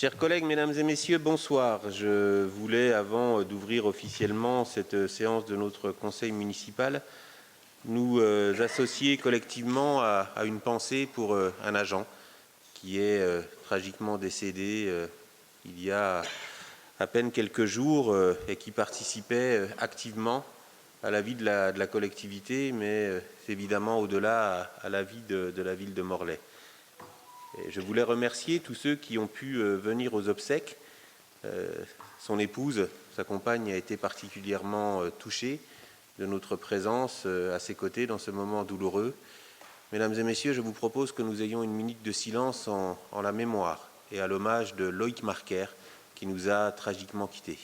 Chers collègues, mesdames et messieurs, bonsoir. Je voulais, avant d'ouvrir officiellement cette séance de notre conseil municipal, nous associer collectivement à une pensée pour un agent qui est tragiquement décédé il y a à peine quelques jours et qui participait activement à la vie de la collectivité, mais évidemment au-delà à la vie de la ville de Morlaix. Et je voulais remercier tous ceux qui ont pu venir aux obsèques. Son épouse, sa compagne, a été particulièrement touchée de notre présence à ses côtés dans ce moment douloureux. Mesdames et messieurs, je vous propose que nous ayons une minute de silence en la mémoire et à l'hommage de Loïc Marquer, qui nous a tragiquement quittés.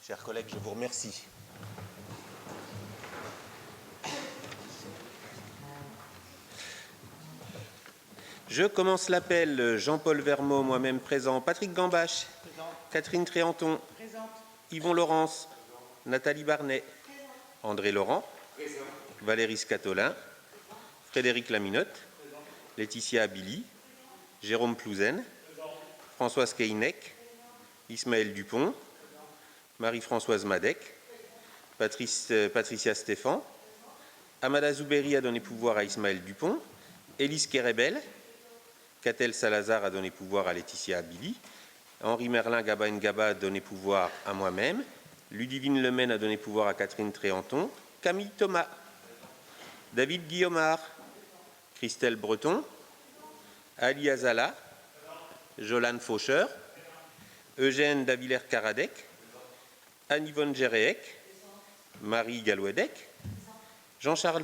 Chers collègues, je vous remercie. Je commence l'appel. Jean-Paul Vermeau, moi-même présent. Patrick Gambache. Présent. Catherine Tréanton. Présente. Yvon Laurence. Présent. Nathalie Barnet. Présent. André Laurent. Présent. Valérie Scatolin. Présent. Frédéric Laminotte. Présent. Laetitia Abili. Présent. Jérôme Plouzen. Présent. Françoise Keinec. Présent. Ismaël Dupont. Présent. Marie-Françoise Madec. Patricia Stéphan. Présent. Amada Zouberi a donné pouvoir à Ismaël Dupont. Élise Kérebel. Catel Salazar a donné pouvoir à Laetitia Abili. Henri Merlin Gaba Ngaba a donné pouvoir à moi-même. Ludivine Lemaine a donné pouvoir à Catherine Tréanton. Camille Thomas. David Guillaumard. Christelle Breton. Ali Azala. Jolane Faucheur. Eugène Davillers-Caradec. Anne-Yvonne Géréec. Marie Galouedec. Jean-Charles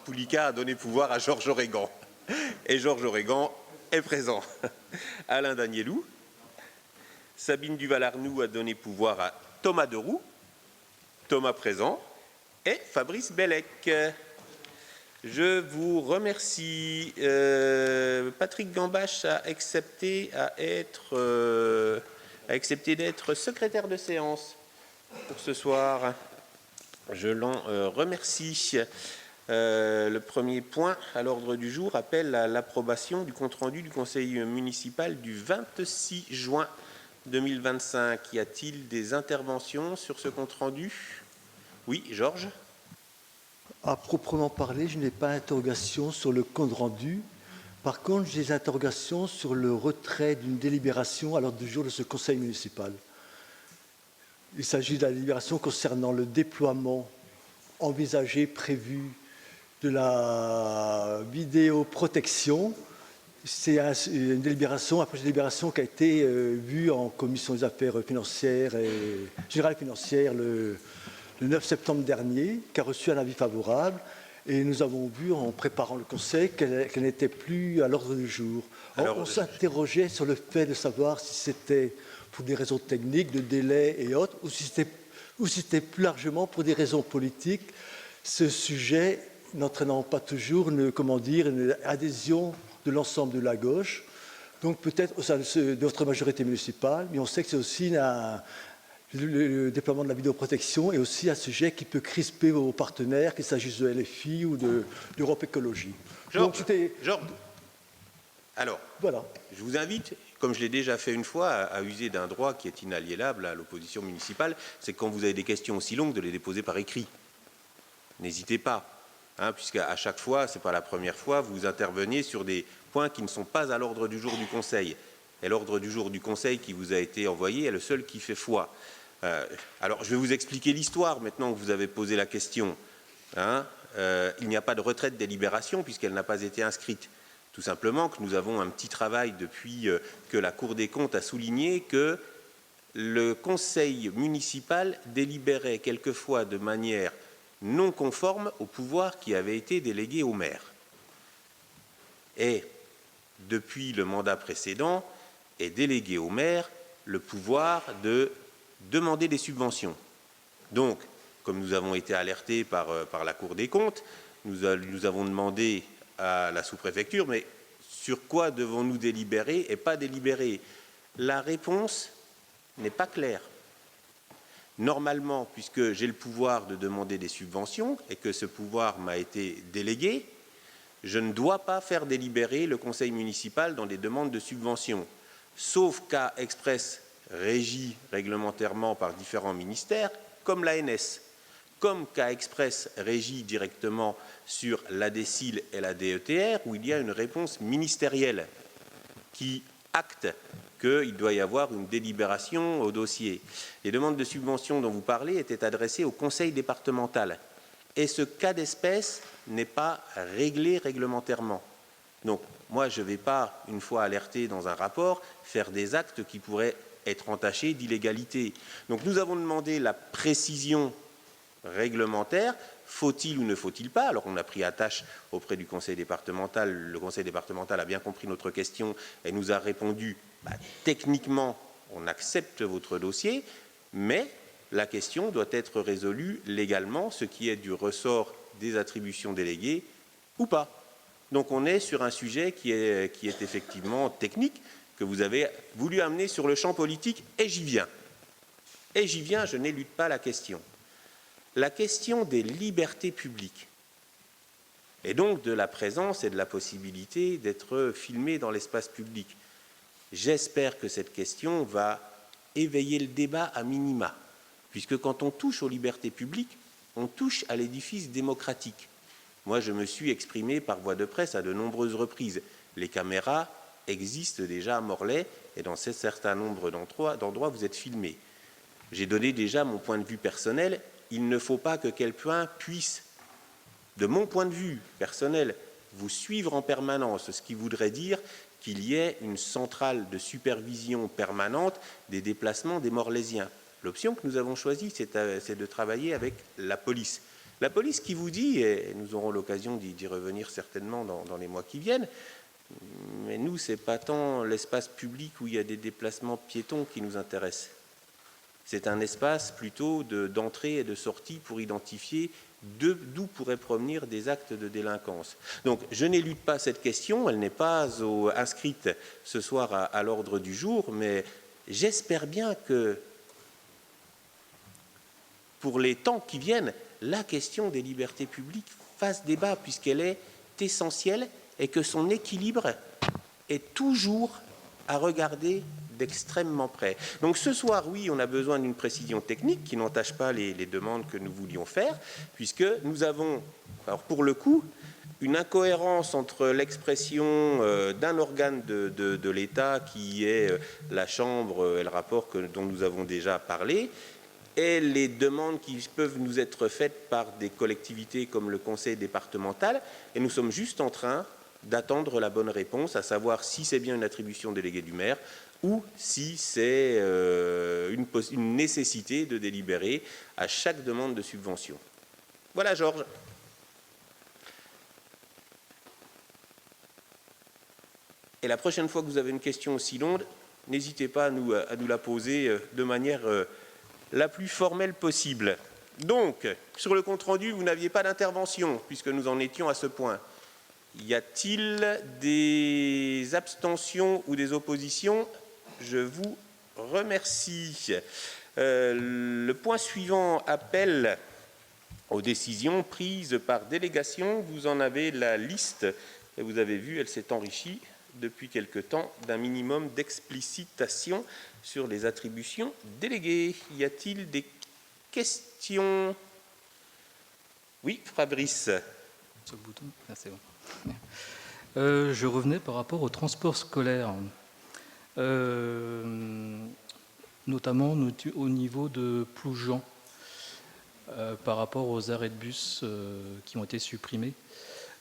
Poulica a donné pouvoir à Georges Oregan. Et Georges Oregan est présent. Alain Danielou. Sabine Duval-Arnoux a donné pouvoir à Thomas Deroux. Thomas présent. Et Fabrice Bellec. Je vous remercie. Patrick Gambache a accepté d'être secrétaire de séance pour ce soir. Je l'en remercie. Le premier point à l'ordre du jour appelle à l'approbation du compte-rendu du conseil municipal du 26 juin 2025. Y a-t-il des interventions sur ce compte-rendu? Oui, Georges. À proprement parler, je n'ai pas d'interrogation sur le compte-rendu. Par contre, j'ai des interrogations sur le retrait d'une délibération à l'ordre du jour de ce conseil municipal. Il s'agit de la délibération concernant le déploiement envisagé, prévu de la vidéoprotection. C'est une délibération, après une délibération qui a été vue en commission des affaires financières et générales financières le 9 septembre dernier, qui a reçu un avis favorable. Et nous avons vu, en préparant le conseil, qu'elle n'était plus à l'ordre du jour. On s'interrogeait sur le fait de savoir si c'était pour des raisons techniques, de délai et autres, ou si c'était plus largement pour des raisons politiques, ce sujet n'entraînant pas toujours une adhésion de l'ensemble de la gauche. Donc peut-être au sein de notre majorité municipale, mais on sait que c'est aussi le déploiement de la vidéoprotection est aussi un sujet qui peut crisper vos partenaires, qu'il s'agisse de LFI ou d'Europe Écologie. Georges, alors, voilà. Je vous invite, comme je l'ai déjà fait une fois, à user d'un droit qui est inaliénable à l'opposition municipale, c'est que quand vous avez des questions aussi longues, de les déposer par écrit. N'hésitez pas, puisqu'à chaque fois, ce n'est pas la première fois, vous interveniez sur des points qui ne sont pas à l'ordre du jour du Conseil. Et l'ordre du jour du Conseil qui vous a été envoyé est le seul qui fait foi. Alors, je vais vous expliquer l'histoire maintenant que vous avez posé la question. il n'y a pas de retrait de délibération puisqu'elle n'a pas été inscrite. Tout simplement que nous avons un petit travail depuis que la Cour des comptes a souligné que le conseil municipal délibérait quelquefois de manière non conforme au pouvoir qui avait été délégué au maire. Et depuis le mandat précédent, est délégué au maire le pouvoir de demander des subventions. Donc, comme nous avons été alertés par la Cour des comptes, nous avons demandé à la sous-préfecture, mais sur quoi devons-nous délibérer et pas délibérer? La réponse n'est pas claire. Normalement, puisque j'ai le pouvoir de demander des subventions et que ce pouvoir m'a été délégué, je ne dois pas faire délibérer le conseil municipal dans des demandes de subventions, sauf cas express régi réglementairement par différents ministères, comme l'ANS, comme cas express régi directement sur l'ADECIL et la DETR, où il y a une réponse ministérielle qui acte qu'il doit y avoir une délibération au dossier. Les demandes de subvention dont vous parlez étaient adressées au conseil départemental. Et ce cas d'espèce n'est pas réglé réglementairement. Donc, moi, je ne vais pas, une fois alerté dans un rapport, faire des actes qui pourraient être entachés d'illégalité. Donc, nous avons demandé la précision réglementaire. Faut-il ou ne faut-il pas? Alors, on a pris attache auprès du conseil départemental. Le conseil départemental a bien compris notre question et nous a répondu techniquement, on accepte votre dossier, mais la question doit être résolue légalement, ce qui est du ressort des attributions déléguées ou pas. Donc on est sur un sujet qui est effectivement technique, que vous avez voulu amener sur le champ politique, et j'y viens. Et j'y viens, je n'élude pas la question. La question des libertés publiques, et donc de la présence et de la possibilité d'être filmé dans l'espace public. J'espère que cette question va éveiller le débat à minima, puisque quand on touche aux libertés publiques, on touche à l'édifice démocratique. Moi, je me suis exprimé par voie de presse à de nombreuses reprises. Les caméras existent déjà à Morlaix et dans un certain nombre d'endroits, vous êtes filmés. J'ai donné déjà mon point de vue personnel. Il ne faut pas que quelqu'un puisse, de mon point de vue personnel, vous suivre en permanence, ce qui voudrait dire qu'il y ait une centrale de supervision permanente des déplacements des Morlaisiens. L'option que nous avons choisie, c'est de travailler avec la police. La police qui vous dit, et nous aurons l'occasion d'y revenir certainement dans les mois qui viennent, mais nous, ce n'est pas tant l'espace public où il y a des déplacements piétons qui nous intéressent. C'est un espace plutôt d'entrée et de sortie pour identifier d'où pourraient provenir des actes de délinquance. Donc, je n'élude pas cette question, elle n'est pas inscrite ce soir à l'ordre du jour, mais j'espère bien que pour les temps qui viennent, la question des libertés publiques fasse débat, puisqu'elle est essentielle et que son équilibre est toujours à regarder d'extrêmement près. Donc ce soir, oui, on a besoin d'une précision technique qui n'entache pas les demandes que nous voulions faire, puisque nous avons, alors pour le coup, une incohérence entre l'expression d'un organe de l'État qui est la Chambre et le rapport dont nous avons déjà parlé, et les demandes qui peuvent nous être faites par des collectivités comme le conseil départemental, et nous sommes juste en train d'attendre la bonne réponse, à savoir si c'est bien une attribution déléguée du maire ou si c'est une nécessité de délibérer à chaque demande de subvention. Voilà, Georges. Et la prochaine fois que vous avez une question aussi longue, n'hésitez pas à nous la poser de manière la plus formelle possible. Donc, sur le compte-rendu, vous n'aviez pas d'intervention, puisque nous en étions à ce point. Y a-t-il des abstentions ou des oppositions? Je vous remercie. Le point suivant appelle aux décisions prises par délégation. Vous en avez la liste, et vous avez vu, elle s'est enrichie depuis quelque temps d'un minimum d'explicitation sur les attributions déléguées. Y a-t-il des questions? Oui, Fabrice. Ce bouton, ah, c'est bon. Je revenais par rapport au transport scolaire, notamment au niveau de Ploujean. par rapport aux arrêts de bus qui ont été supprimés.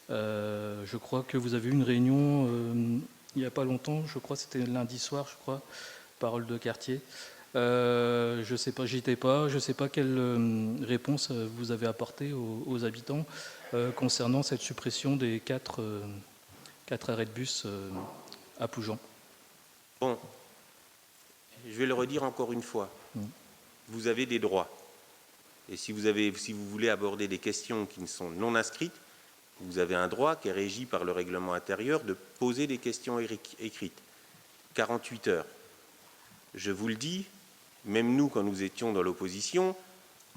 Je crois que vous avez eu une réunion il n'y a pas longtemps, je crois que c'était lundi soir, je crois, parole de quartier. Je ne sais pas, j'y étais pas, je ne sais pas quelle réponse vous avez apportée aux habitants concernant cette suppression des 4 arrêts de bus à Poujan. Bon, je vais le redire encore une fois. Vous avez des droits. Et si vous voulez aborder des questions qui ne sont non inscrites, vous avez un droit qui est régi par le règlement intérieur de poser des questions écrites. 48 heures. Je vous le dis, même nous, quand nous étions dans l'opposition,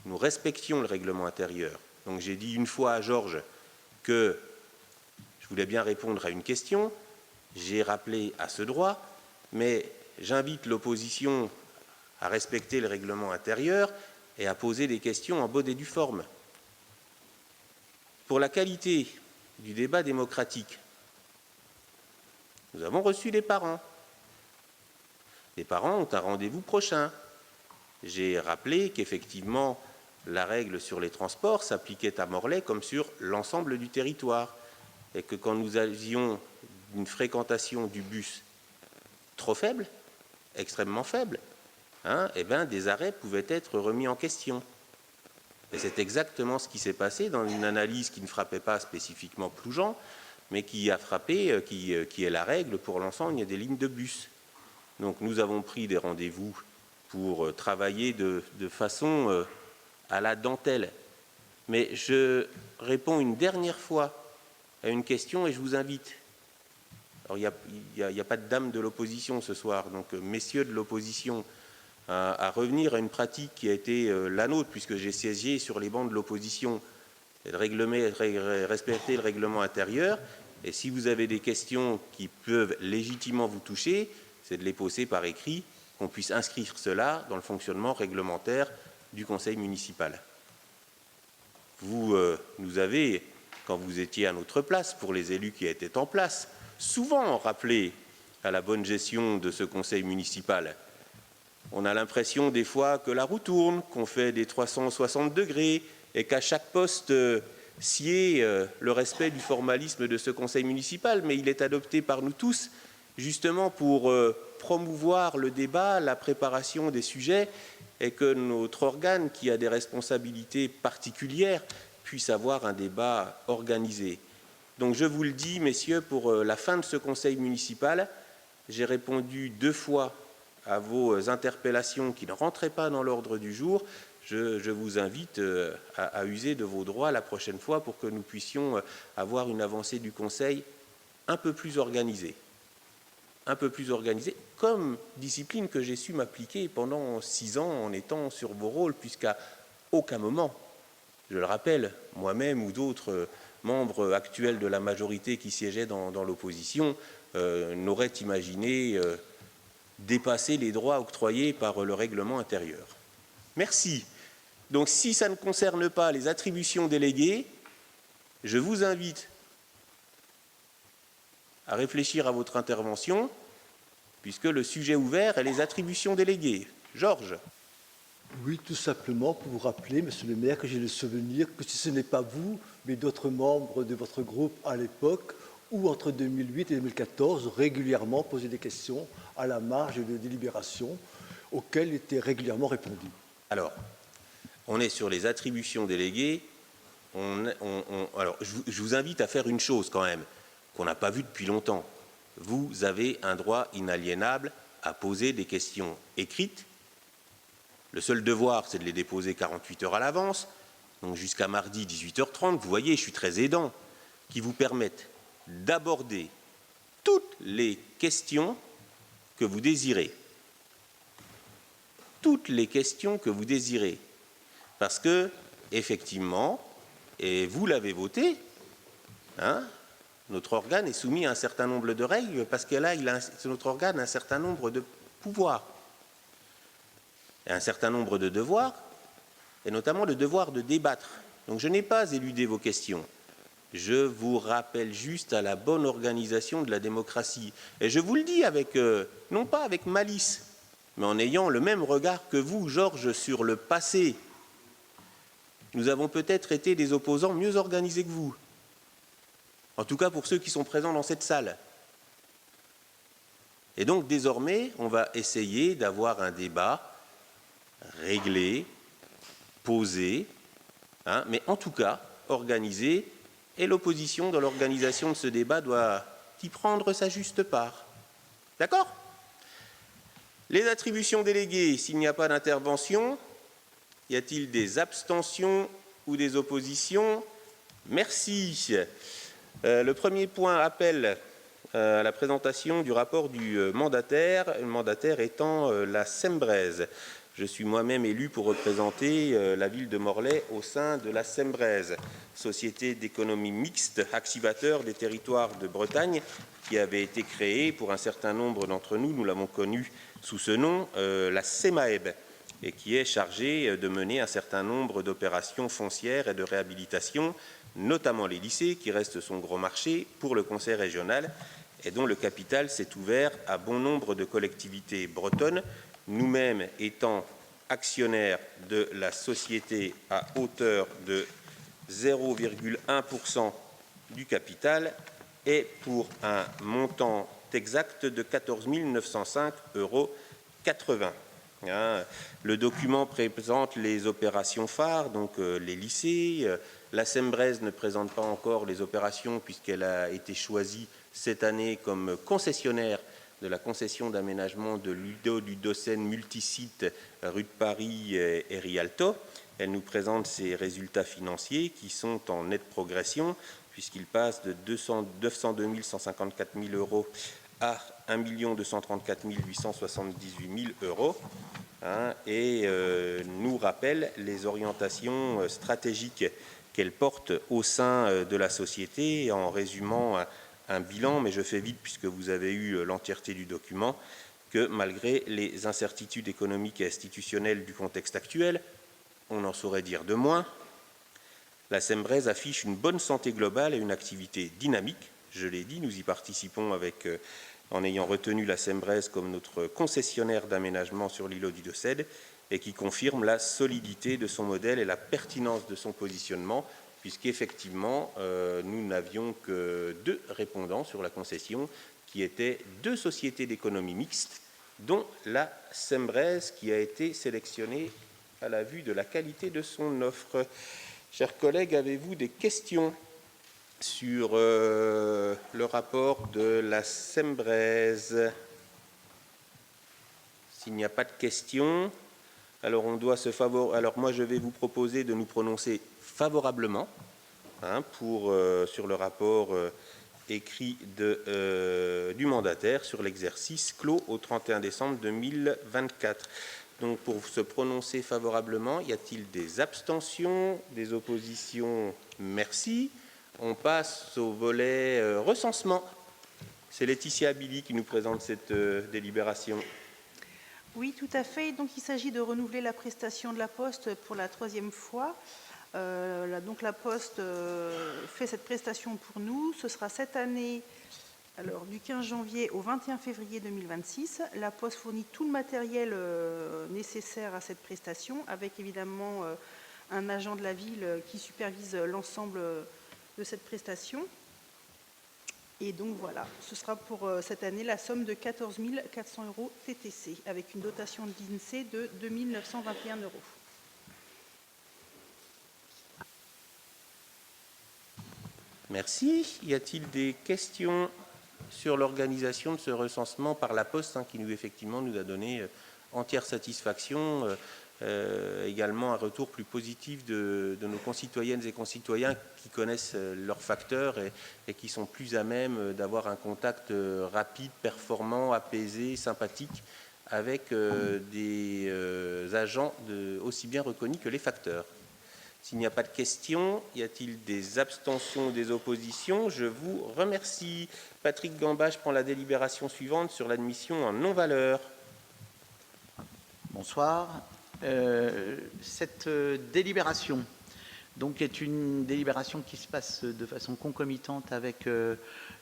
nous respections le règlement intérieur. Donc j'ai dit une fois à Georges que je voulais bien répondre à une question, j'ai rappelé à ce droit, mais j'invite l'opposition à respecter le règlement intérieur et à poser des questions en bonne et due forme. Pour la qualité du débat démocratique, nous avons reçu des parents. Les parents ont un rendez-vous prochain. J'ai rappelé qu'effectivement, la règle sur les transports s'appliquait à Morlaix comme sur l'ensemble du territoire et que quand nous avions une fréquentation du bus trop faible, extrêmement faible, des arrêts pouvaient être remis en question. Et c'est exactement ce qui s'est passé dans une analyse qui ne frappait pas spécifiquement Ploujean, mais qui a frappé, qui est la règle pour l'ensemble des lignes de bus. Donc nous avons pris des rendez-vous pour travailler de façon à la dentelle. Mais je réponds une dernière fois à une question et je vous invite. Alors il n'y a pas de dame de l'opposition ce soir, donc messieurs de l'opposition, à revenir à une pratique qui a été la nôtre, puisque j'ai siégé sur les bancs de l'opposition, et de respecter le règlement intérieur. Et si vous avez des questions qui peuvent légitimement vous toucher, c'est de les poser par écrit, qu'on puisse inscrire cela dans le fonctionnement réglementaire du conseil municipal. Vous nous avez, quand vous étiez à notre place, pour les élus qui étaient en place, souvent rappelé à la bonne gestion de ce conseil municipal. On a l'impression des fois que la roue tourne, qu'on fait des 360 degrés et qu'à chaque poste sied le respect du formalisme de ce conseil municipal, mais il est adopté par nous tous justement pour promouvoir le débat, la préparation des sujets et que notre organe, qui a des responsabilités particulières, puisse avoir un débat organisé. Donc je vous le dis, messieurs, pour la fin de ce conseil municipal, j'ai répondu 2 fois à vos interpellations qui ne rentraient pas dans l'ordre du jour. Je vous invite à user de vos droits la prochaine fois pour que nous puissions avoir une avancée du Conseil un peu plus organisée. Un peu plus organisée, comme discipline que j'ai su m'appliquer pendant 6 ans en étant sur vos rôles, puisqu'à aucun moment, je le rappelle, moi-même ou d'autres membres actuels de la majorité qui siégeaient dans l'opposition n'auraient imaginé dépasser les droits octroyés par le règlement intérieur. Merci. Donc si ça ne concerne pas les attributions déléguées, je vous invite à réfléchir à votre intervention, puisque le sujet ouvert est les attributions déléguées. Georges. Oui, tout simplement pour vous rappeler, monsieur le maire, que j'ai le souvenir que si ce n'est pas vous, mais d'autres membres de votre groupe à l'époque, ou entre 2008 et 2014, régulièrement posaient des questions à la marge de délibération, auxquelles il était régulièrement répondu. Alors, on est sur les attributions déléguées. Alors, je vous invite à faire une chose quand même, qu'on n'a pas vue depuis longtemps. Vous avez un droit inaliénable à poser des questions écrites. Le seul devoir, c'est de les déposer 48 heures à l'avance, donc jusqu'à mardi 18h30. Vous voyez, je suis très aidant, qui vous permettent d'aborder toutes les questions que vous désirez. Toutes les questions que vous désirez. Parce que, effectivement, et vous l'avez voté, notre organe est soumis à un certain nombre de règles, parce que là, notre organe a un certain nombre de pouvoirs, et un certain nombre de devoirs, et notamment le devoir de débattre. Donc je n'ai pas éludé vos questions. Je vous rappelle juste à la bonne organisation de la démocratie. Et je vous le dis avec, non pas avec malice, mais en ayant le même regard que vous, Georges, sur le passé. nous avons peut-être été des opposants mieux organisés que vous. En tout cas pour ceux qui sont présents dans cette salle. Et donc désormais, on va essayer d'avoir un débat réglé, posé, mais en tout cas organisé, et l'opposition dans l'organisation de ce débat doit y prendre sa juste part. D'accord ? Les attributions déléguées, s'il n'y a pas d'intervention, y a-t-il des abstentions ou des oppositions? Merci. Le premier point appelle à la présentation du rapport du mandataire, le mandataire étant la Sembrez. Je suis moi-même élu pour représenter la ville de Morlaix au sein de la Sembrez, société d'économie mixte, activateur des territoires de Bretagne, qui avait été créée pour un certain nombre d'entre nous, nous l'avons connue sous ce nom, la SEMAEB, et qui est chargée de mener un certain nombre d'opérations foncières et de réhabilitation, notamment les lycées, qui restent son gros marché pour le conseil régional, et dont le capital s'est ouvert à bon nombre de collectivités bretonnes, nous-mêmes étant actionnaires de la société à hauteur de 0,1% du capital et pour un montant exact de 14 905,80 €. Le document présente les opérations phares, donc les lycées. La Sembrez ne présente pas encore les opérations puisqu'elle a été choisie cette année comme concessionnaire de la concession d'aménagement de l'Udo du Dossen multisite rue de Paris et Rialto. Elle nous présente ses résultats financiers qui sont en nette progression puisqu'ils passent de 902 154 000 € à 1 234 878 000 €, et nous rappelle les orientations stratégiques qu'elle porte au sein de la société en résumant un bilan, mais je fais vite puisque vous avez eu l'entièreté du document, que malgré les incertitudes économiques et institutionnelles du contexte actuel, on en saurait dire de moins, la Sembrez affiche une bonne santé globale et une activité dynamique. Je l'ai dit, nous y participons en ayant retenu la Sembrez comme notre concessionnaire d'aménagement sur l'îlot du Dossède et qui confirme la solidité de son modèle et la pertinence de son positionnement, puisqu'effectivement, nous n'avions que 2 répondants sur la concession, qui étaient 2 sociétés d'économie mixte, dont la Sembrez, qui a été sélectionnée à la vue de la qualité de son offre. Chers collègues, avez-vous des questions sur le rapport de la Sembrez? S'il n'y a pas de questions, alors alors moi je vais vous proposer de nous prononcer favorablement sur le rapport écrit du mandataire sur l'exercice clos au 31 décembre 2024. Donc pour se prononcer favorablement, y a-t-il des abstentions, des oppositions? Merci. On passe au volet recensement. C'est Laetitia Billy qui nous présente cette délibération. Oui, tout à fait. Donc, il s'agit de renouveler la prestation de la Poste pour la 3e fois. Donc, la Poste fait cette prestation pour nous. Ce sera cette année, alors du 15 janvier au 21 février 2026. La Poste fournit tout le matériel nécessaire à cette prestation, avec évidemment un agent de la ville qui supervise l'ensemble de cette prestation. Et donc voilà, ce sera pour cette année la somme de 14 400 € TTC, avec une dotation de l'INSEE de 2 921 €. Merci. Y a-t-il des questions sur l'organisation de ce recensement par la Poste, qui effectivement nous a donné entière satisfaction, également un retour plus positif de nos concitoyennes et concitoyens qui connaissent leurs facteurs et qui sont plus à même d'avoir un contact rapide, performant, apaisé, sympathique avec des agents aussi bien reconnus que les facteurs. S'il n'y a pas de questions, y a-t-il des abstentions ou des oppositions? Je vous remercie. Patrick Gambage prend la délibération suivante sur l'admission en non-valeur. Bonsoir. Cette délibération donc, est une délibération qui se passe de façon concomitante avec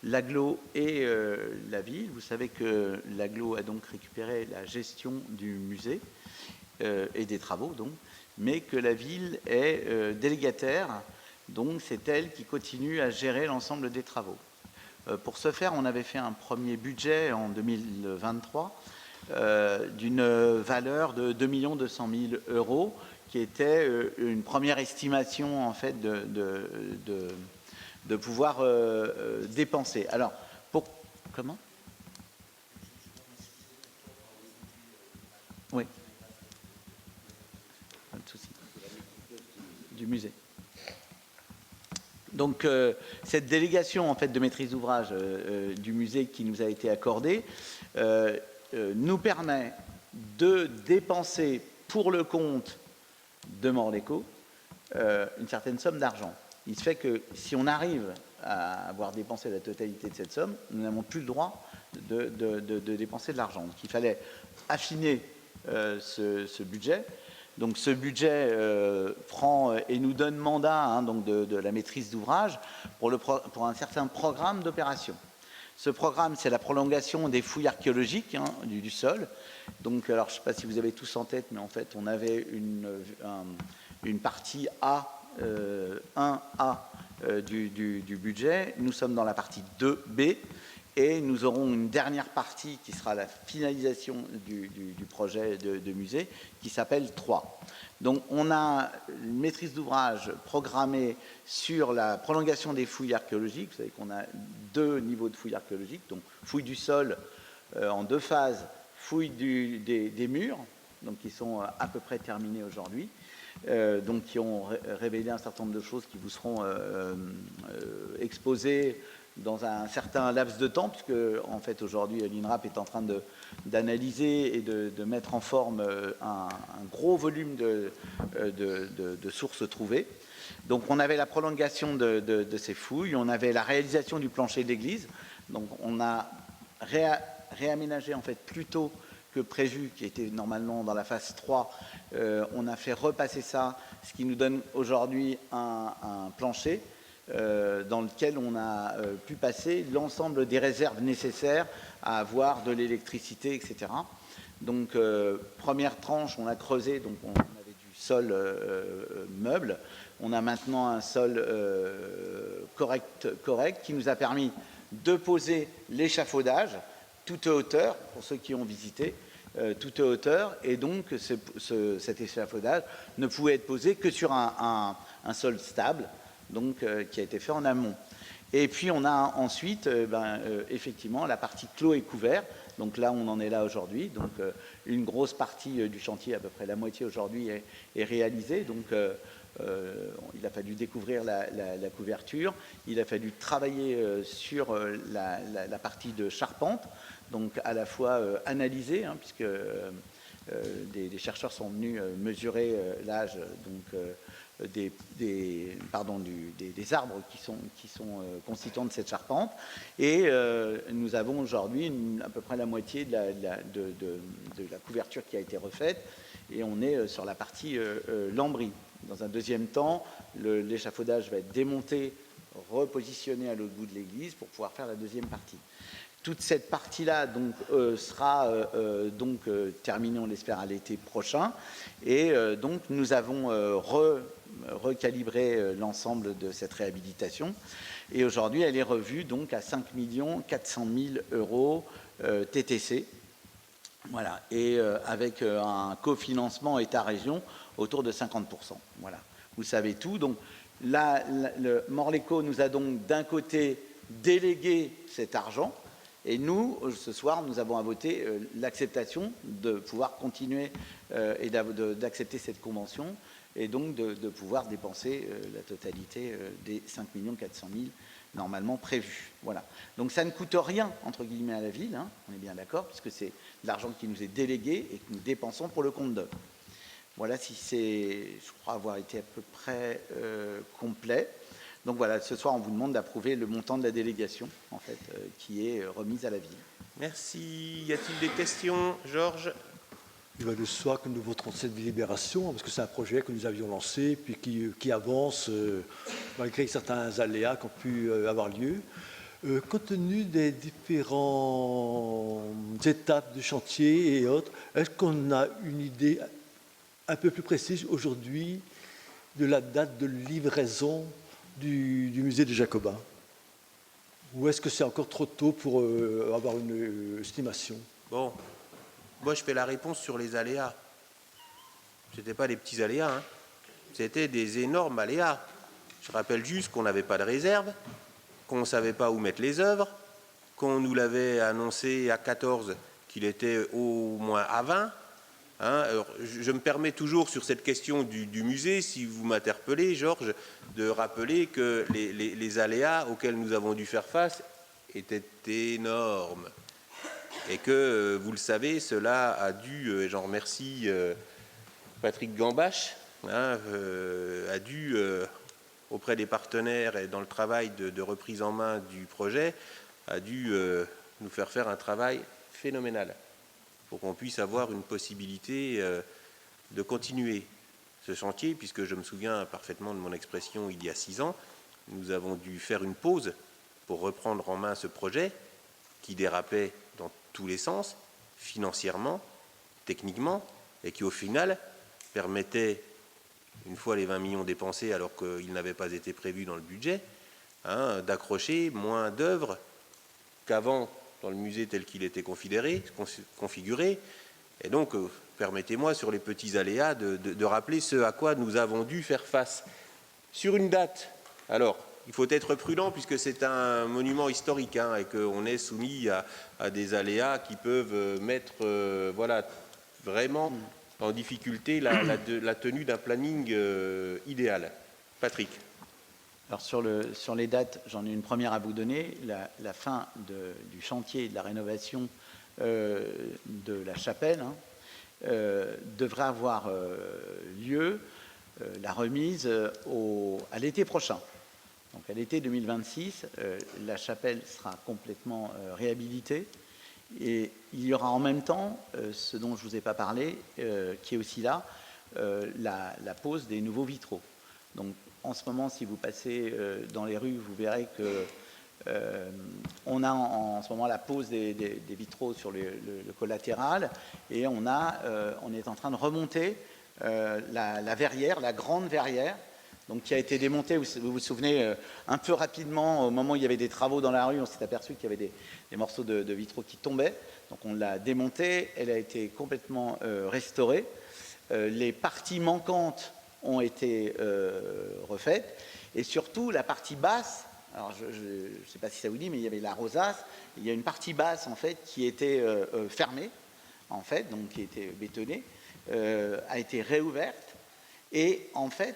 l'agglo et la ville. Vous savez que l'agglo a donc récupéré la gestion du musée et des travaux, donc. mais que la ville est délégataire, donc c'est elle qui continue à gérer l'ensemble des travaux. Pour ce faire, on avait fait un premier budget en 2023 d'une valeur de 2 200 000 €, qui était une première estimation en fait de pouvoir dépenser. Alors, comment? Oui. Pas de souci. Du musée. Donc, cette délégation en fait de maîtrise d'ouvrage du musée qui nous a été accordée nous permet de dépenser pour le compte de Morleco une certaine somme d'argent. Il se fait que si on arrive à avoir dépensé la totalité de cette somme, nous n'avons plus le droit de dépenser de l'argent. Donc il fallait affiner ce budget. Donc ce budget prend et nous donne mandat donc de la maîtrise d'ouvrage pour un certain programme d'opération. Ce programme, c'est la prolongation des fouilles archéologiques du sol. Donc, alors, je ne sais pas si vous avez tous en tête, mais en fait, on avait une partie A, 1A du budget. Nous sommes dans la partie 2B et nous aurons une dernière partie qui sera la finalisation du projet de musée qui s'appelle 3. Donc, on a une maîtrise d'ouvrage programmée sur la prolongation des fouilles archéologiques. Vous savez qu'on a 2 niveaux de fouilles archéologiques, donc fouilles du sol en 2 phases, fouilles des murs, donc qui sont à peu près terminées aujourd'hui, donc qui ont révélé un certain nombre de choses qui vous seront exposées dans un certain laps de temps, puisque en fait aujourd'hui l'INRAP est en train d'analyser et de mettre en forme un gros volume de sources trouvées. Donc on avait la prolongation de ces fouilles, on avait la réalisation du plancher de l'église, donc on a réaménagé en fait plus tôt que prévu, qui était normalement dans la phase 3, on a fait repasser ça, ce qui nous donne aujourd'hui un plancher dans lequel on a pu passer l'ensemble des réserves nécessaires à avoir de l'électricité, etc. Donc, première tranche, on a creusé, donc on avait du sol meuble. On a maintenant un sol correct qui nous a permis de poser l'échafaudage toute hauteur, pour ceux qui ont visité, toute hauteur, et donc cet échafaudage ne pouvait être posé que sur un sol stable, donc qui a été fait en amont. Et puis on a ensuite effectivement la partie clos et couvert. Donc là on en est là aujourd'hui. Donc une grosse partie du chantier, à peu près la moitié aujourd'hui, est réalisée. Donc il a fallu découvrir la couverture. Il a fallu travailler sur la partie de charpente. Donc à la fois analyser, puisque des chercheurs sont venus mesurer l'âge des arbres qui sont constituants de cette charpente, et nous avons aujourd'hui à peu près la moitié de la couverture qui a été refaite, et on est sur la partie lambris. Dans un deuxième temps, l'échafaudage va être démonté, repositionné à l'autre bout de l'église pour pouvoir faire la deuxième partie. Toute cette partie-là donc, sera terminée, on l'espère, à l'été prochain. Et donc, nous avons recalibré l'ensemble de cette réhabilitation. Et aujourd'hui, elle est revue donc, à 5 400 000 € TTC. Voilà. Et avec un cofinancement État-région autour de 50%. Voilà. Vous savez tout. Donc, là, le Morleco nous a donc d'un côté délégué cet argent. Et nous, ce soir, nous avons à voter l'acceptation de pouvoir continuer et d'accepter cette convention, et donc de pouvoir dépenser la totalité des 5 400 000 normalement prévus. Voilà. Donc ça ne coûte rien, entre guillemets, à la ville, on est bien d'accord, puisque c'est de l'argent qui nous est délégué et que nous dépensons pour le compte d'eux. Voilà, si c'est, je crois avoir été à peu près complet. Donc voilà, ce soir, on vous demande d'approuver le montant de la délégation, en fait, qui est remise à la ville. Merci. Y a-t-il des questions, Georges? Il va de soi que nous voterons cette délibération, parce que c'est un projet que nous avions lancé, puis qui avance malgré certains aléas qui ont pu avoir lieu. Compte tenu des différentes étapes du chantier et autres, est-ce qu'on a une idée un peu plus précise aujourd'hui de la date de livraison du musée des Jacobins? Ou est-ce que c'est encore trop tôt pour avoir une estimation? Bon, moi je fais la réponse sur les aléas. Ce n'étaient pas des petits aléas, hein. C'était des énormes aléas. Je rappelle juste qu'on n'avait pas de réserve, qu'on ne savait pas où mettre les œuvres, qu'on nous l'avait annoncé à 14, qu'il était au moins à 20. Hein. Alors, je me permets toujours sur cette question du musée, si vous m'interpellez, Georges, de rappeler que les aléas auxquels nous avons dû faire face étaient énormes. Et que, vous le savez, cela a dû, et j'en remercie Patrick Gambache, hein, a dû, auprès des partenaires et dans le travail de reprise en main du projet, a dû nous faire un travail phénoménal pour qu'on puisse avoir une possibilité de continuer ce chantier, puisque je me souviens parfaitement de mon expression il y a 6 ans, nous avons dû faire une pause pour reprendre en main ce projet qui dérapait dans tous les sens, financièrement, techniquement, et qui au final permettait, une fois les 20 millions dépensés alors qu'ils n'avaient pas été prévus dans le budget, hein, d'accrocher moins d'œuvres qu'avant dans le musée tel qu'il était configuré. Et donc, permettez-moi, sur les petits aléas, de rappeler ce à quoi nous avons dû faire face. Sur une date, alors, il faut être prudent puisque c'est un monument historique, hein, et qu'on est soumis à des aléas qui peuvent mettre voilà, vraiment en difficulté la tenue d'un planning idéal. Patrick. Alors sur les dates, j'en ai une première à vous donner. La fin du chantier de la rénovation de la chapelle, hein, devrait avoir lieu, la remise à l'été prochain. Donc à l'été 2026, la chapelle sera complètement réhabilitée. Et il y aura en même temps, ce dont je ne vous ai pas parlé, qui est aussi là, la pose des nouveaux vitraux. Donc en ce moment, si vous passez dans les rues, vous verrez que on a en ce moment la pose des vitraux sur le collatéral, et on est en train de remonter la verrière, la grande verrière, donc qui a été démontée, vous vous souvenez, un peu rapidement, au moment où il y avait des travaux dans la rue, on s'est aperçu qu'il y avait des morceaux de vitraux qui tombaient, donc on l'a démontée, elle a été complètement restaurée, les parties manquantes ont été refaites, et surtout la partie basse, alors je ne sais pas si ça vous dit, mais il y avait la rosace, il y a une partie basse en fait qui était fermée, en fait, donc qui était bétonnée, a été réouverte, et en fait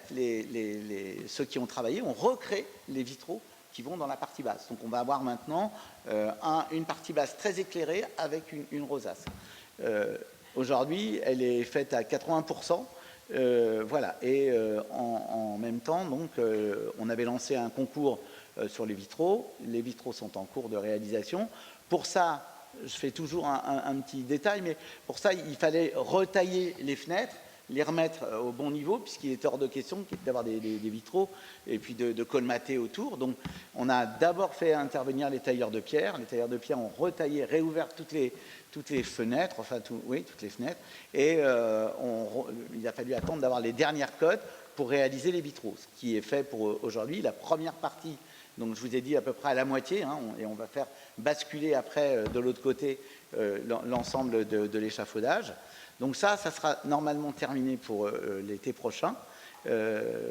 ceux qui ont travaillé ont recréé les vitraux qui vont dans la partie basse. Donc on va avoir maintenant une partie basse très éclairée avec une rosace. Aujourd'hui, elle est faite à 80%. Voilà, et en même temps, donc, on avait lancé un concours sur les vitraux. Les vitraux sont en cours de réalisation. Pour ça, je fais toujours un petit détail, mais pour ça, il fallait retailler les fenêtres, les remettre au bon niveau, puisqu'il était hors de question d'avoir des vitraux et puis de colmater autour. Donc, on a d'abord fait intervenir les tailleurs de pierre. Les tailleurs de pierre ont retaillé, réouvert toutes les fenêtres, enfin, toutes les fenêtres, et il a fallu attendre d'avoir les dernières cotes pour réaliser les vitraux, ce qui est fait pour aujourd'hui. La première partie, donc je vous ai dit à peu près à la moitié, hein, et on va faire basculer après de l'autre côté l'ensemble de l'échafaudage. Donc ça sera normalement terminé pour l'été prochain.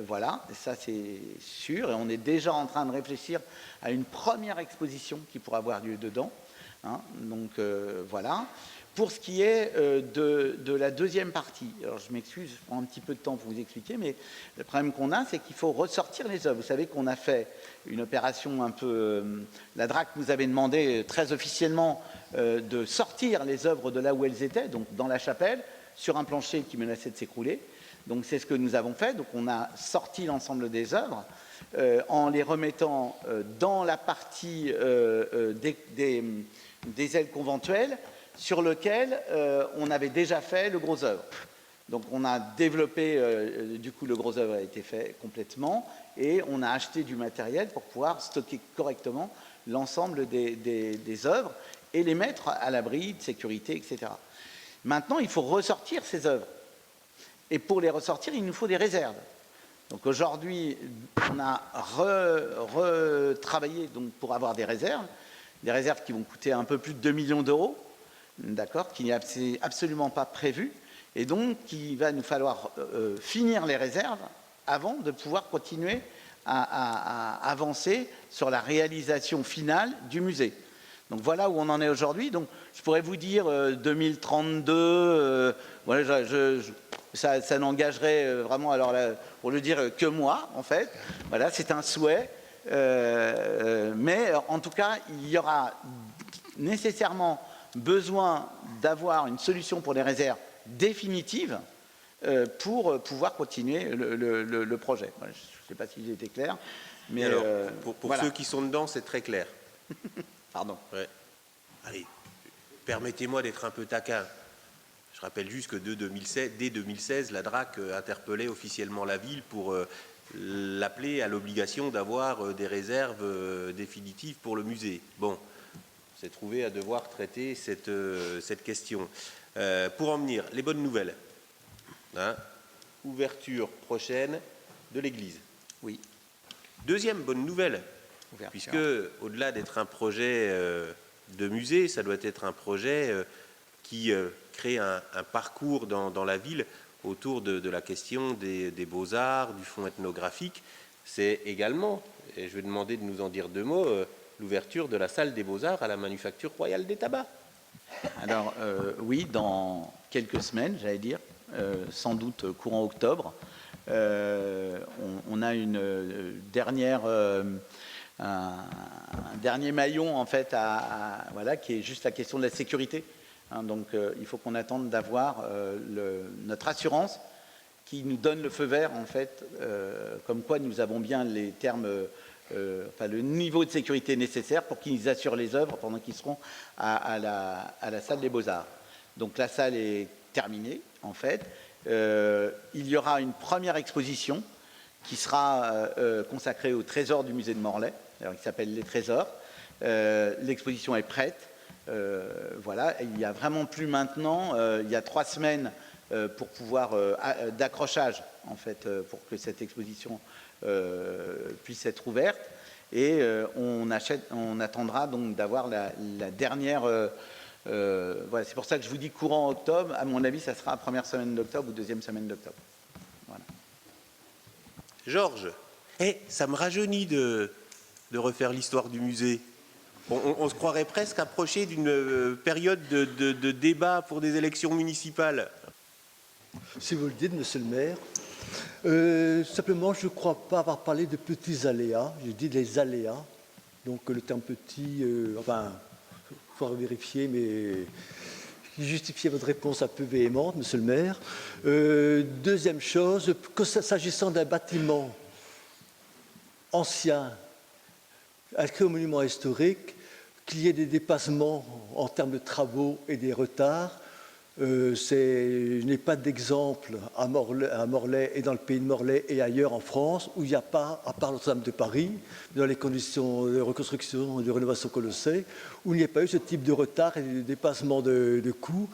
Voilà, ça c'est sûr, et on est déjà en train de réfléchir à une première exposition qui pourra avoir lieu dedans. Hein, donc voilà. Pour ce qui est de la deuxième partie, alors je m'excuse, je prends un petit peu de temps pour vous expliquer, mais le problème qu'on a, c'est qu'il faut ressortir les œuvres. Vous savez qu'on a fait une opération un peu... la DRAC nous avait demandé très officiellement de sortir les œuvres de là où elles étaient, donc dans la chapelle, sur un plancher qui menaçait de s'écrouler. Donc c'est ce que nous avons fait. Donc on a sorti l'ensemble des œuvres en les remettant dans la partie des ailes conventuelles, sur lequel on avait déjà fait le gros œuvre. Donc on a développé, du coup le gros œuvre a été fait complètement, et on a acheté du matériel pour pouvoir stocker correctement l'ensemble des œuvres et les mettre à l'abri de sécurité, etc. Maintenant, il faut ressortir ces œuvres. Et pour les ressortir, il nous faut des réserves. Donc aujourd'hui, on a retravaillé pour avoir des réserves qui vont coûter un peu plus de 2 millions d'euros, d'accord, qui n'est absolument pas prévu, et donc il va nous falloir finir les réserves avant de pouvoir continuer à avancer sur la réalisation finale du musée. Donc voilà où on en est aujourd'hui. Donc je pourrais vous dire 2032, voilà, ça n'engagerait vraiment, alors là, pour le dire, que moi, en fait. Voilà, c'est un souhait. Mais en tout cas, il y aura nécessairement besoin d'avoir une solution pour les réserves définitives pour pouvoir continuer le projet. Voilà, je ne sais pas si j'ai été clair. Mais alors, pour voilà. ceux qui sont dedans, c'est très clair. Pardon. Ouais. Allez, permettez-moi d'être un peu taquin. Je rappelle juste que dès 2016, la DRAC interpellait officiellement la ville pour l'appeler à l'obligation d'avoir des réserves définitives pour le musée. Bon, on s'est trouvé à devoir traiter cette question. Pour en venir, les bonnes nouvelles. Hein, ouverture prochaine de l'église. Oui. Deuxième bonne nouvelle, Ouverture. puisque au-delà d'être un projet de musée, ça doit être un projet qui crée un parcours dans la ville autour de la question des beaux-arts, du fonds ethnographique. C'est également, et je vais demander de nous en dire 2 mots, l'ouverture de la salle des beaux-arts à la Manufacture royale des tabacs. Alors oui, dans quelques semaines, j'allais dire, sans doute courant octobre, on a une dernière, un dernier maillon en fait, voilà, qui est juste la question de la sécurité. Hein, donc il faut qu'on attende d'avoir notre assurance qui nous donne le feu vert en fait, comme quoi nous avons bien les termes, enfin le niveau de sécurité nécessaire pour qu'ils assurent les œuvres pendant qu'ils seront à la salle des Beaux-Arts. Donc la salle est terminée en fait. Il y aura une première exposition qui sera consacrée au trésor du musée de Morlaix, qui s'appelle Les Trésors. L'exposition est prête. Voilà, il n'y a vraiment plus maintenant, il y a 3 semaines pour pouvoir d'accrochage en fait pour que cette exposition puisse être ouverte, et on attendra donc d'avoir la dernière. Voilà, c'est pour ça que je vous dis courant octobre. À mon avis, ça sera la première semaine d'octobre ou deuxième semaine d'octobre. Voilà. Georges, ça me rajeunit de refaire l'histoire du musée. On se croirait presque approché d'une période de débat pour des élections municipales. Si vous le dites, monsieur le maire. Simplement, je ne crois pas avoir parlé de petits aléas. J'ai dit les aléas. Donc le terme petit, enfin, il faut vérifier, mais justifiez votre réponse un peu véhémente, monsieur le maire. Deuxième chose, s'agissant d'un bâtiment ancien, inscrit au monument historique, qu'il y ait des dépassements en termes de travaux et des retards. Je n'ai pas d'exemple à Morlaix et dans le pays de Morlaix et ailleurs en France où il n'y a pas, à part Notre-Dame de Paris, dans les conditions de reconstruction et de rénovation que l'on sait, où il n'y a pas eu ce type de retard et de dépassement de coûts.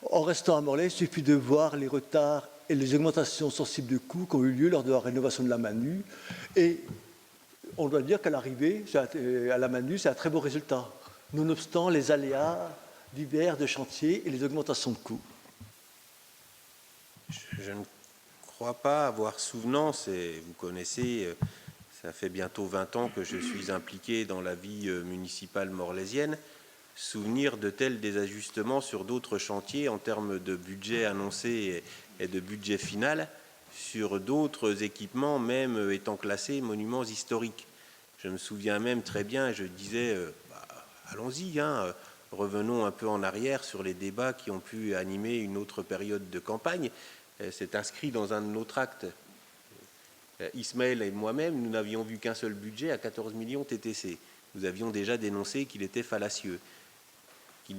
En restant à Morlaix, il suffit de voir les retards et les augmentations sensibles de coûts qui ont eu lieu lors de la rénovation de la Manu. Et on doit dire qu'à l'arrivée, à la Manu, c'est un très beau résultat, nonobstant les aléas divers de chantier et les augmentations de coûts. Je ne crois pas avoir souvenance, et vous connaissez, ça fait bientôt 20 ans que je suis impliqué dans la vie municipale morlaisienne, souvenir de tels désajustements sur d'autres chantiers en termes de budget annoncé et de budget final, sur d'autres équipements, même étant classés monuments historiques. Je me souviens même très bien, je disais, allons-y, revenons un peu en arrière sur les débats qui ont pu animer une autre période de campagne. C'est inscrit dans un de nos tracts. Ismaël et moi-même, nous n'avions vu qu'un seul budget à 14 millions TTC. Nous avions déjà dénoncé qu'il était fallacieux, qu'il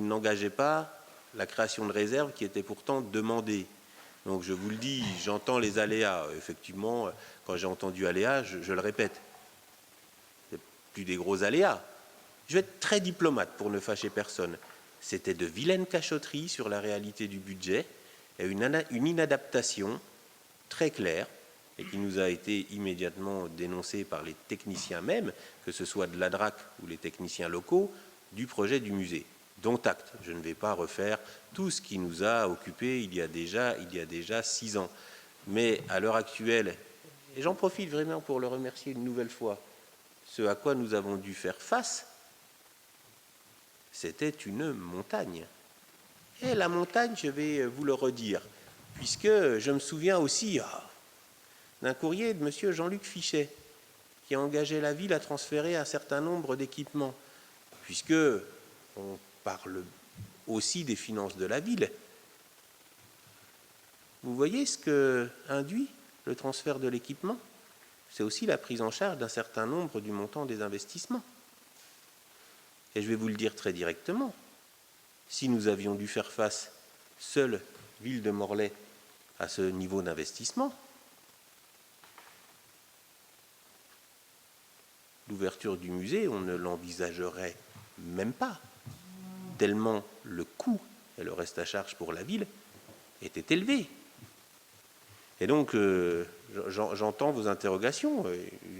n'engageait pas la création de réserves qui était pourtant demandée. Donc je vous le dis, j'entends les aléas. Effectivement, quand j'ai entendu aléas, je le répète, c'est plus des gros aléas. Je vais être très diplomate pour ne fâcher personne. C'était de vilaines cachotteries sur la réalité du budget. et une inadaptation très claire, et qui nous a été immédiatement dénoncée par les techniciens même, que ce soit de l'ADRAC ou les techniciens locaux, du projet du musée. Dont acte. Je ne vais pas refaire tout ce qui nous a occupés il y a déjà 6 ans. Mais à l'heure actuelle, et j'en profite vraiment pour le remercier une nouvelle fois, ce à quoi nous avons dû faire face, c'était une montagne. Et la montagne, je vais vous le redire, puisque je me souviens aussi d'un courrier de M. Jean-Luc Fichet, qui a engagé la ville à transférer un certain nombre d'équipements, puisque on parle aussi des finances de la ville. Vous voyez ce que induit le transfert de l'équipement? C'est aussi la prise en charge d'un certain nombre du montant des investissements. Et je vais vous le dire très directement, si nous avions dû faire face, seule ville de Morlaix, à ce niveau d'investissement, l'ouverture du musée, on ne l'envisagerait même pas, tellement le coût et le reste à charge pour la ville était élevé. Et donc, j'entends vos interrogations,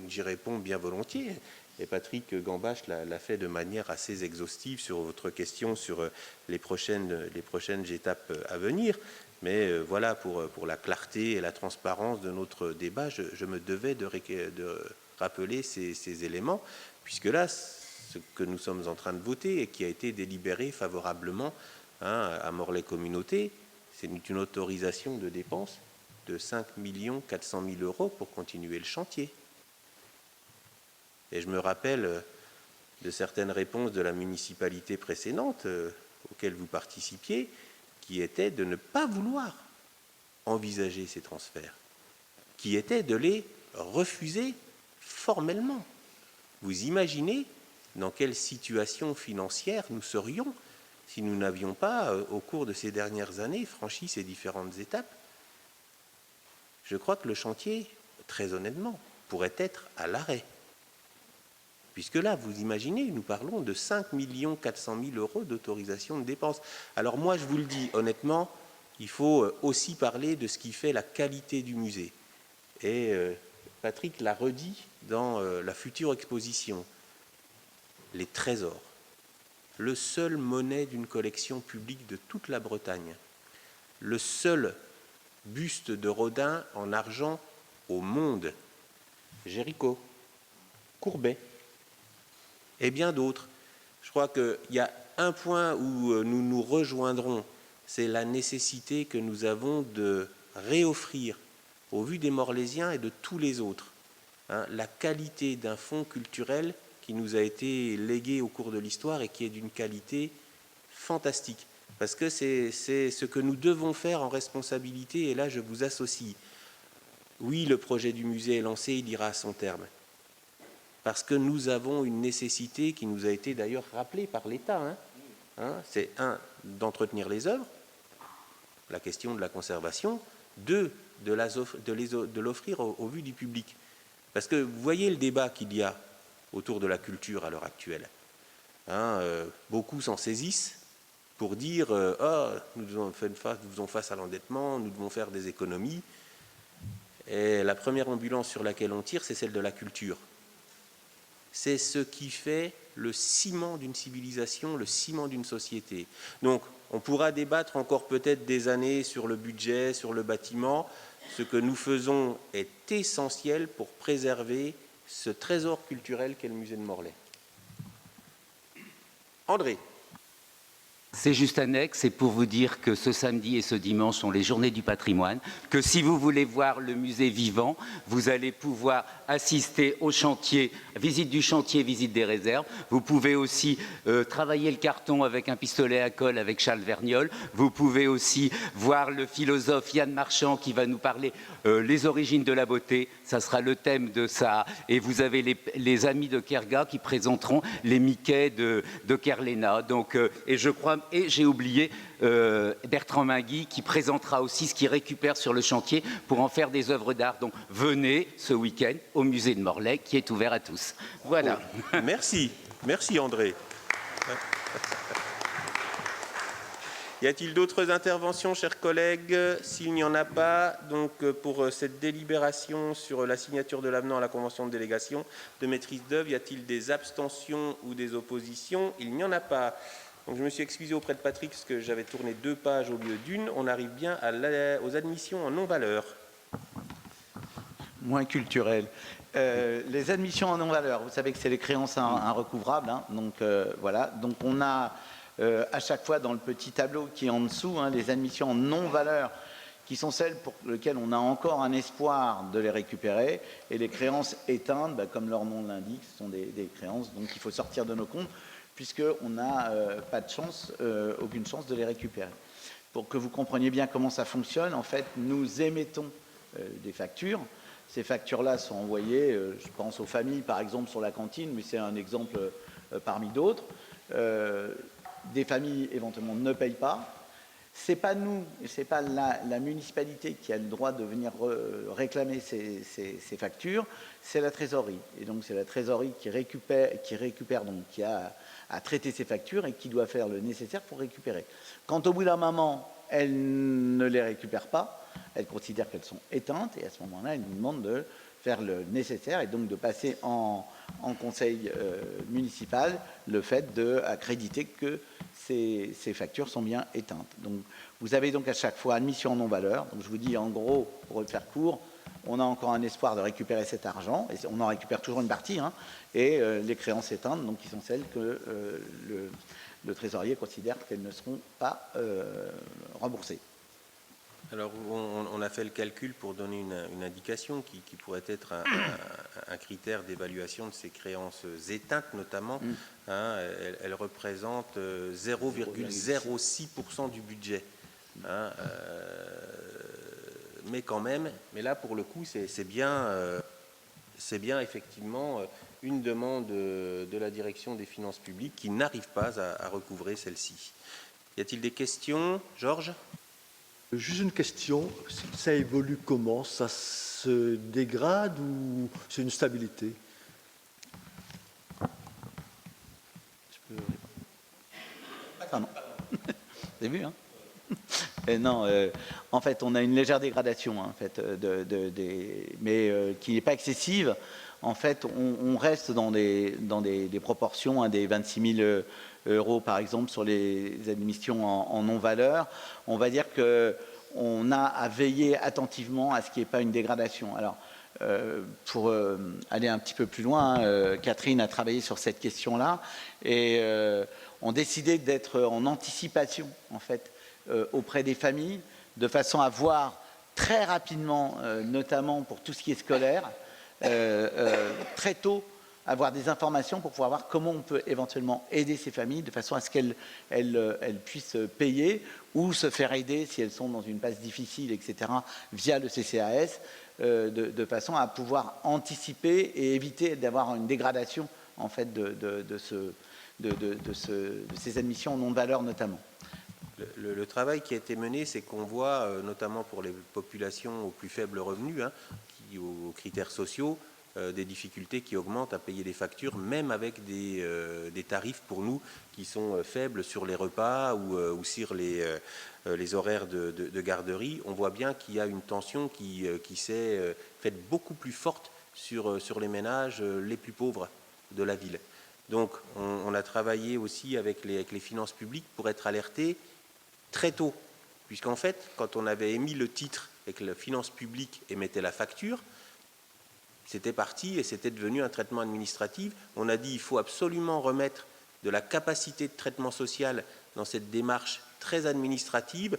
j'y réponds bien volontiers. Et Patrick Gambache l'a fait de manière assez exhaustive sur votre question sur les prochaines étapes à venir. Mais voilà, pour la clarté et la transparence de notre débat, je me devais de rappeler ces éléments, puisque là, ce que nous sommes en train de voter et qui a été délibéré favorablement à Morlaix Communauté, c'est une autorisation de dépenses de 5 400 000 € pour continuer le chantier. Et je me rappelle de certaines réponses de la municipalité précédente auxquelles vous participiez, qui étaient de ne pas vouloir envisager ces transferts, qui étaient de les refuser formellement. Vous imaginez dans quelle situation financière nous serions si nous n'avions pas, au cours de ces dernières années, franchi ces différentes étapes? Je crois que le chantier, très honnêtement, pourrait être à l'arrêt. Puisque là, vous imaginez, nous parlons de 5 400 000 € d'autorisation de dépenses. Alors moi, je vous le dis honnêtement, il faut aussi parler de ce qui fait la qualité du musée. Et Patrick l'a redit dans la future exposition. Les trésors, le seul monnaie d'une collection publique de toute la Bretagne, le seul buste de Rodin en argent au monde, Géricault, Courbet, et bien d'autres. Je crois qu'il y a un point où nous nous rejoindrons, c'est la nécessité que nous avons de réoffrir, au vu des Morlaisiens et de tous les autres, la qualité d'un fonds culturel qui nous a été légué au cours de l'histoire et qui est d'une qualité fantastique. Parce que c'est ce que nous devons faire en responsabilité, et là je vous associe. Oui, le projet du musée est lancé, il ira à son terme. Parce que nous avons une nécessité qui nous a été d'ailleurs rappelée par l'État. C'est d'entretenir les œuvres, la question de la conservation, de l'offrir au vu du public. Parce que vous voyez le débat qu'il y a autour de la culture à l'heure actuelle. Beaucoup s'en saisissent pour dire nous faisons face à l'endettement, nous devons faire des économies. Et la première ambulance sur laquelle on tire, c'est celle de la culture. C'est ce qui fait le ciment d'une civilisation, le ciment d'une société. Donc, on pourra débattre encore peut-être des années sur le budget, sur le bâtiment. Ce que nous faisons est essentiel pour préserver ce trésor culturel qu'est le musée de Morlaix. André. C'est juste annexe, c'est pour vous dire que ce samedi et ce dimanche sont les journées du patrimoine, que si vous voulez voir le musée vivant, vous allez pouvoir assister au chantier, visite du chantier, visite des réserves. Vous pouvez aussi travailler le carton avec un pistolet à colle avec Charles Vergnol. Vous pouvez aussi voir le philosophe Yann Marchand qui va nous parler les origines de la beauté. Ça sera le thème de ça. Et vous avez les amis de Kerga qui présenteront les Mickey de Kerléna. Donc, et je crois. Et j'ai oublié Bertrand Mingui qui présentera aussi ce qu'il récupère sur le chantier pour en faire des œuvres d'art. Donc venez ce week-end au musée de Morlaix qui est ouvert à tous. Voilà. Oh, merci André. Y a-t-il d'autres interventions, chers collègues? S'il n'y en a pas, donc pour cette délibération sur la signature de l'avenant à la convention de délégation de maîtrise d'œuvre, y a-t-il des abstentions ou des oppositions? Il n'y en a pas. Donc je me suis excusé auprès de Patrick parce que j'avais tourné 2 pages au lieu d'une. On arrive bien aux admissions en non-valeur. Moins culturel. Les admissions en non-valeur, vous savez que c'est les créances irrecouvrables, hein, donc voilà. Donc on a à chaque fois dans le petit tableau qui est en dessous, hein, les admissions en non-valeur, qui sont celles pour lesquelles on a encore un espoir de les récupérer, et les créances éteintes, bah, comme leur nom l'indique, ce sont des créances, donc il faut sortir de nos comptes, puisqu'on n'a pas de chance, aucune chance de les récupérer. Pour que vous compreniez bien comment ça fonctionne, en fait, nous émettons des factures. Ces factures-là sont envoyées, je pense aux familles, par exemple, sur la cantine, mais c'est un exemple parmi d'autres. Des familles, éventuellement, ne payent pas. Ce n'est pas nous, ce n'est pas la municipalité qui a le droit de venir réclamer ces factures, c'est la trésorerie. Et donc, c'est la trésorerie qui récupère donc, qui a à traiter ces factures et qui doit faire le nécessaire pour récupérer. Quand au bout d'un moment, elle ne les récupère pas, elle considère qu'elles sont éteintes et à ce moment-là, elle nous demande de faire le nécessaire et donc de passer en conseil municipal le fait d'accréditer que ces factures sont bien éteintes. Donc, vous avez donc à chaque fois admission en non-valeur. Donc, je vous dis en gros, pour le faire court, on a encore un espoir de récupérer cet argent, et on en récupère toujours une partie, hein, et les créances éteintes, donc qui sont celles que le trésorier considère qu'elles ne seront pas remboursées. Alors, on a fait le calcul pour donner une indication qui pourrait être un critère d'évaluation de ces créances éteintes, notamment. Hein, elles représentent 0,06% du budget. Hein, mais quand même, mais là, pour le coup, c'est bien effectivement une demande de la direction des finances publiques qui n'arrive pas à recouvrer celle-ci. Y a-t-il des questions? Georges? Juste une question, ça évolue comment? Ça se dégrade ou c'est une stabilité? Pardon. Vous avez vu, hein? Non, en fait, on a une légère dégradation, hein, en fait, mais qui n'est pas excessive. En fait, on reste dans des proportions, hein, des 26 000 euros, par exemple, sur les admissions en non-valeur. On va dire qu'on a à veiller attentivement à ce qu'il n'y ait pas une dégradation. Alors, pour aller un petit peu plus loin, Catherine a travaillé sur cette question-là et on décidé d'être en anticipation, en fait, auprès des familles, de façon à voir très rapidement, notamment pour tout ce qui est scolaire, très tôt, avoir des informations pour pouvoir voir comment on peut éventuellement aider ces familles de façon à ce qu'elles puissent payer ou se faire aider si elles sont dans une passe difficile, etc., via le CCAS, de façon à pouvoir anticiper et éviter d'avoir une dégradation en fait, de ces admissions non de valeur notamment. Le travail qui a été mené, c'est qu'on voit, notamment pour les populations aux plus faibles revenus, hein, aux critères sociaux, des difficultés qui augmentent à payer des factures, même avec des tarifs pour nous qui sont faibles sur les repas ou sur les horaires de garderie. On voit bien qu'il y a une tension qui s'est faite beaucoup plus forte sur les ménages les plus pauvres de la ville. Donc on a travaillé aussi avec les finances publiques pour être alertés très tôt, puisqu'en fait, quand on avait émis le titre et que la finance publique émettait la facture, c'était parti et c'était devenu un traitement administratif. On a dit qu'il faut absolument remettre de la capacité de traitement social dans cette démarche très administrative.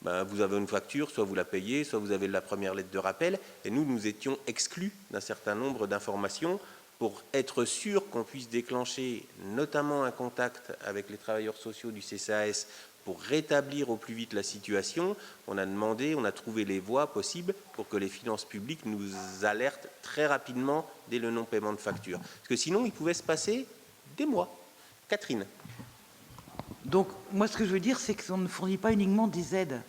Ben, vous avez une facture, soit vous la payez, soit vous avez la première lettre de rappel. Et nous étions exclus d'un certain nombre d'informations pour être sûr qu'on puisse déclencher notamment un contact avec les travailleurs sociaux du CCAS pour rétablir au plus vite la situation. On a trouvé les voies possibles pour que les finances publiques nous alertent très rapidement dès le non-paiement de facture. Parce que sinon, il pouvait se passer des mois. Catherine. Donc, moi, ce que je veux dire, c'est qu'on ne fournit pas uniquement des aides.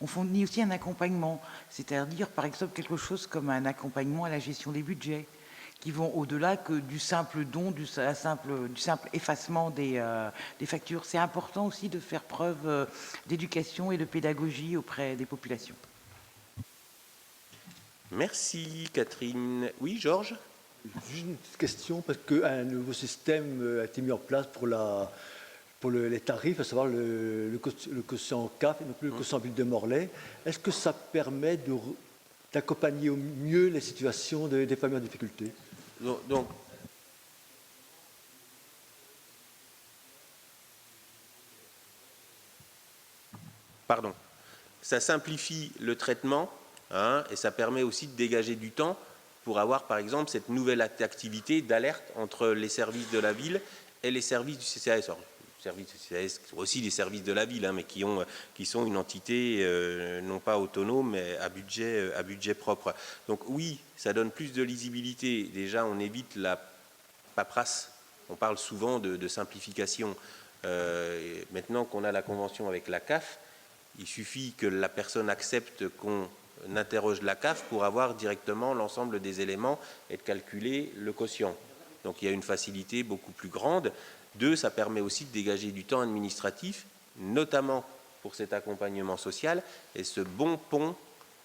On fournit aussi un accompagnement. C'est-à-dire, par exemple, quelque chose comme un accompagnement à la gestion des budgets, qui vont au-delà que du simple don, du simple effacement des factures. C'est important aussi de faire preuve d'éducation et de pédagogie auprès des populations. Merci Catherine. Oui, Georges? Juste une petite question, parce qu'un nouveau système a été mis en place pour les tarifs, à savoir le quotient CAF et non plus le quotient ville de Morlaix. Est-ce que ça permet d'accompagner au mieux les situations des familles en difficulté? Donc, pardon, ça simplifie le traitement, hein, et ça permet aussi de dégager du temps pour avoir, par exemple, cette nouvelle activité d'alerte entre les services de la ville et les services du CCAS. Alors, les services du CCAS sont aussi des services de la ville, hein, mais qui sont une entité non pas autonome, mais à budget propre. Donc oui, ça donne plus de lisibilité. Déjà, on évite la paperasse. On parle souvent de simplification. Maintenant qu'on a la convention avec la CAF, il suffit que la personne accepte qu'on interroge la CAF pour avoir directement l'ensemble des éléments et de calculer le quotient. Donc il y a une facilité beaucoup plus grande. 2, ça permet aussi de dégager du temps administratif, notamment pour cet accompagnement social et ce bon pont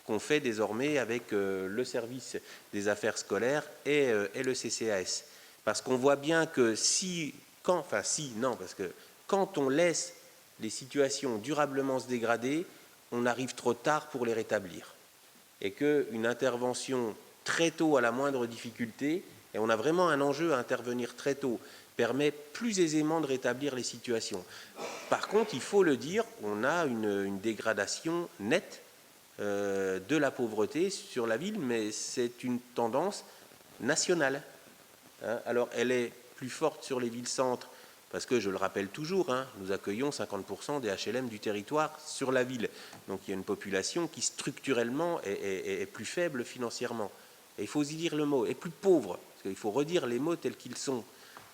qu'on fait désormais avec le service des affaires scolaires et le CCAS. Parce qu'on voit bien que parce que quand on laisse les situations durablement se dégrader, on arrive trop tard pour les rétablir. Et qu'une intervention très tôt à la moindre difficulté, et on a vraiment un enjeu à intervenir très tôt, permet plus aisément de rétablir les situations. Par contre, il faut le dire, on a une dégradation nette de la pauvreté sur la ville, mais c'est une tendance nationale. Hein, alors, elle est plus forte sur les villes-centres, parce que, je le rappelle toujours, hein, nous accueillons 50% des HLM du territoire sur la ville. Donc il y a une population qui structurellement est plus faible financièrement. Et il faut y dire le mot, est plus pauvre, parce qu'il faut redire les mots tels qu'ils sont.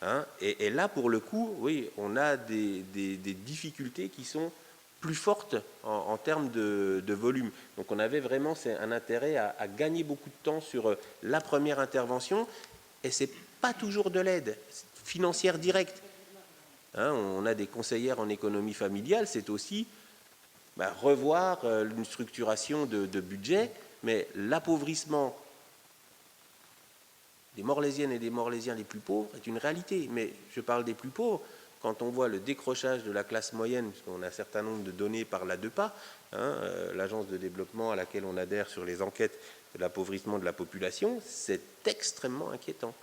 Hein. Et là, pour le coup, oui, on a des difficultés qui sont plus fortes en termes de volume. Donc on avait vraiment un intérêt à gagner beaucoup de temps sur la première intervention, et ce n'est pas toujours de l'aide financière directe. Hein, on a des conseillères en économie familiale, c'est aussi revoir une structuration de budget, mais l'appauvrissement des Morlaisiennes et des Morlaisiens les plus pauvres est une réalité. Mais je parle des plus pauvres, quand on voit le décrochage de la classe moyenne, puisqu'on a un certain nombre de données par l'ADEPA, hein, l'agence de développement à laquelle on adhère sur les enquêtes de l'appauvrissement de la population, c'est extrêmement inquiétant.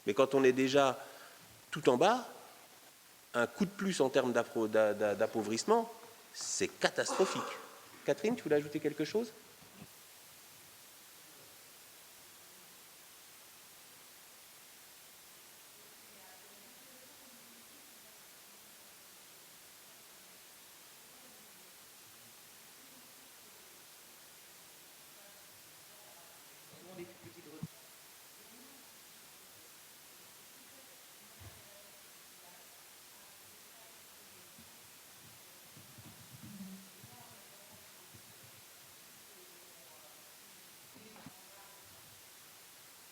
Mais quand on est déjà tout en bas, un coup de plus en termes d'appauvrissement, c'est catastrophique. Catherine, tu voulais ajouter quelque chose ?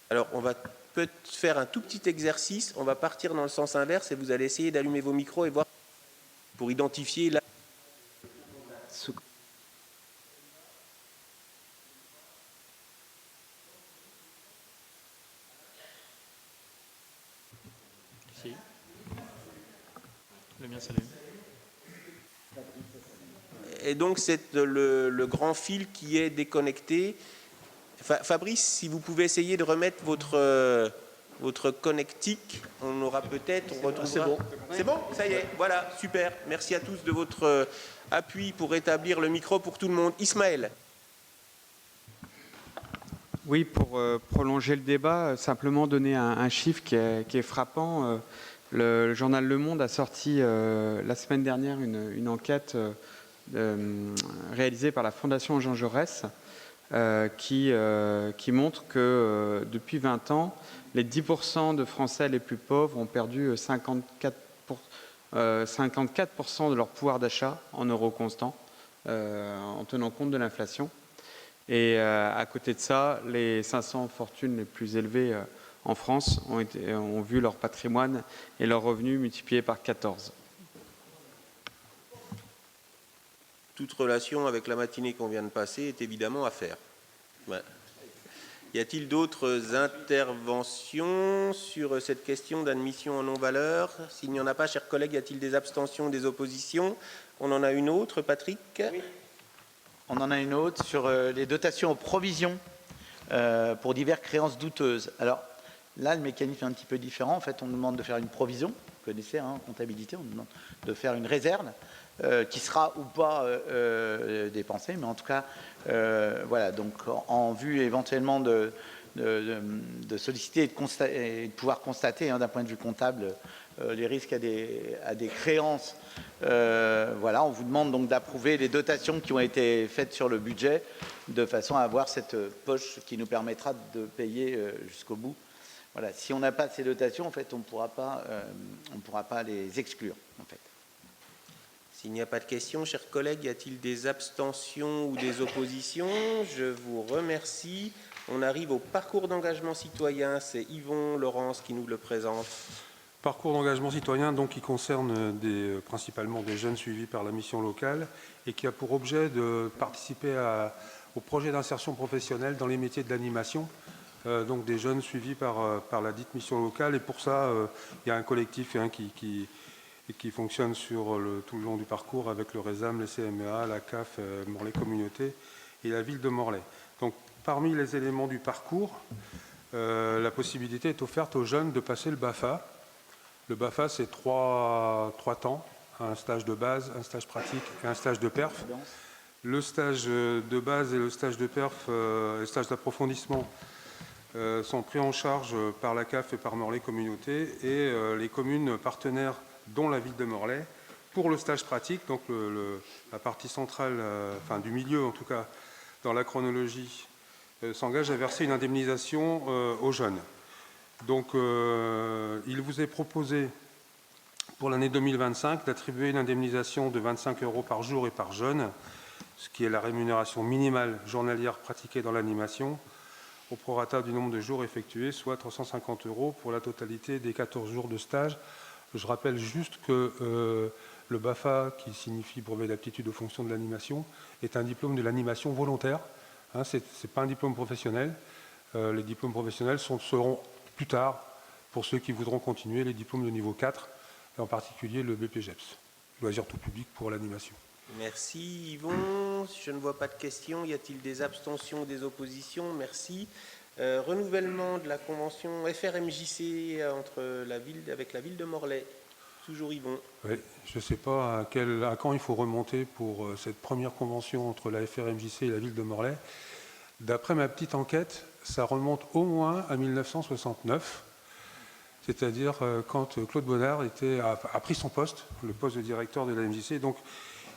Alors, on va peut-être faire un tout petit exercice. On va partir dans le sens inverse et vous allez essayer d'allumer vos micros et voir pour identifier la... Si. Le mien s'allume. Et donc, c'est le grand fil qui est déconnecté. Fabrice, si vous pouvez essayer de remettre votre connectique, on aura peut-être... C'est bon. C'est bon? Ça y est, voilà, super. Merci à tous de votre appui pour rétablir le micro pour tout le monde. Ismaël. Oui, pour prolonger le débat, simplement donner un chiffre qui est frappant. Le journal Le Monde a sorti la semaine dernière une enquête réalisée par la Fondation Jean Jaurès qui montre que depuis 20 ans, les 10% de Français les plus pauvres ont perdu 54% de leur pouvoir d'achat en euros constants, en tenant compte de l'inflation. Et à côté de ça, les 500 fortunes les plus élevées en France ont vu leur patrimoine et leurs revenus multipliés par 14. Toute relation avec la matinée qu'on vient de passer est évidemment à faire. Ouais. Y a-t-il d'autres interventions sur cette question d'admission en non-valeur? S'il n'y en a pas, chers collègues, y a-t-il des abstentions, des oppositions? On en a une autre, Patrick? Oui. On en a une autre sur les dotations aux provisions pour diverses créances douteuses. Alors là, le mécanisme est un petit peu différent. En fait, on nous demande de faire une provision. Vous connaissez, hein, en comptabilité, on nous demande de faire une réserve qui sera ou pas dépensée. Mais en tout cas, voilà, donc en vue éventuellement de solliciter et de pouvoir constater hein, d'un point de vue comptable les risques à des créances. Voilà, on vous demande donc d'approuver les dotations qui ont été faites sur le budget de façon à avoir cette poche qui nous permettra de payer jusqu'au bout. Voilà, si on n'a pas ces dotations, en fait, on ne pourra pas les exclure, en fait. S'il n'y a pas de questions, chers collègues, y a-t-il des abstentions ou des oppositions? Je vous remercie. On arrive au parcours d'engagement citoyen. C'est Yvon Laurence qui nous le présente. Parcours d'engagement citoyen donc, qui concerne principalement des jeunes suivis par la mission locale et qui a pour objet de participer au projet d'insertion professionnelle dans les métiers de l'animation, donc des jeunes suivis par la dite mission locale. Et pour ça, il y a un collectif hein, qui fonctionne tout le long du parcours avec le RESAM, les CMEA, la CAF, Morlaix Communauté et la ville de Morlaix. Donc parmi les éléments du parcours, la possibilité est offerte aux jeunes de passer le BAFA. Le BAFA, c'est trois temps, un stage de base, un stage pratique et un stage de perf. Le stage de base et le stage de perf, le stage d'approfondissement sont pris en charge par la CAF et par Morlaix Communauté et les communes partenaires, dont la ville de Morlaix, pour le stage pratique, donc la partie centrale, enfin du milieu en tout cas, dans la chronologie, s'engage à verser une indemnisation aux jeunes. Donc, il vous est proposé pour l'année 2025 d'attribuer une indemnisation de 25 € par jour et par jeune, ce qui est la rémunération minimale journalière pratiquée dans l'animation, au prorata du nombre de jours effectués, soit 350 € pour la totalité des 14 jours de stage. Je rappelle juste que le BAFA, qui signifie brevet d'aptitude aux fonctions de l'animation, est un diplôme de l'animation volontaire. Hein, ce n'est pas un diplôme professionnel. Les diplômes professionnels seront plus tard, pour ceux qui voudront continuer, les diplômes de niveau 4, et en particulier le BPGEPS, loisir tout public pour l'animation. Merci Yvon. Je ne vois pas de questions. Y a-t-il des abstentions, des oppositions? Merci. Renouvellement de la convention FRMJC avec la ville de Morlaix. Toujours Yvon. Oui, je ne sais pas à quand il faut remonter pour cette première convention entre la FRMJC et la ville de Morlaix. D'après ma petite enquête, ça remonte au moins à 1969, c'est-à-dire quand Claude Bonnard a pris son poste, le poste de directeur de la MJC. Donc,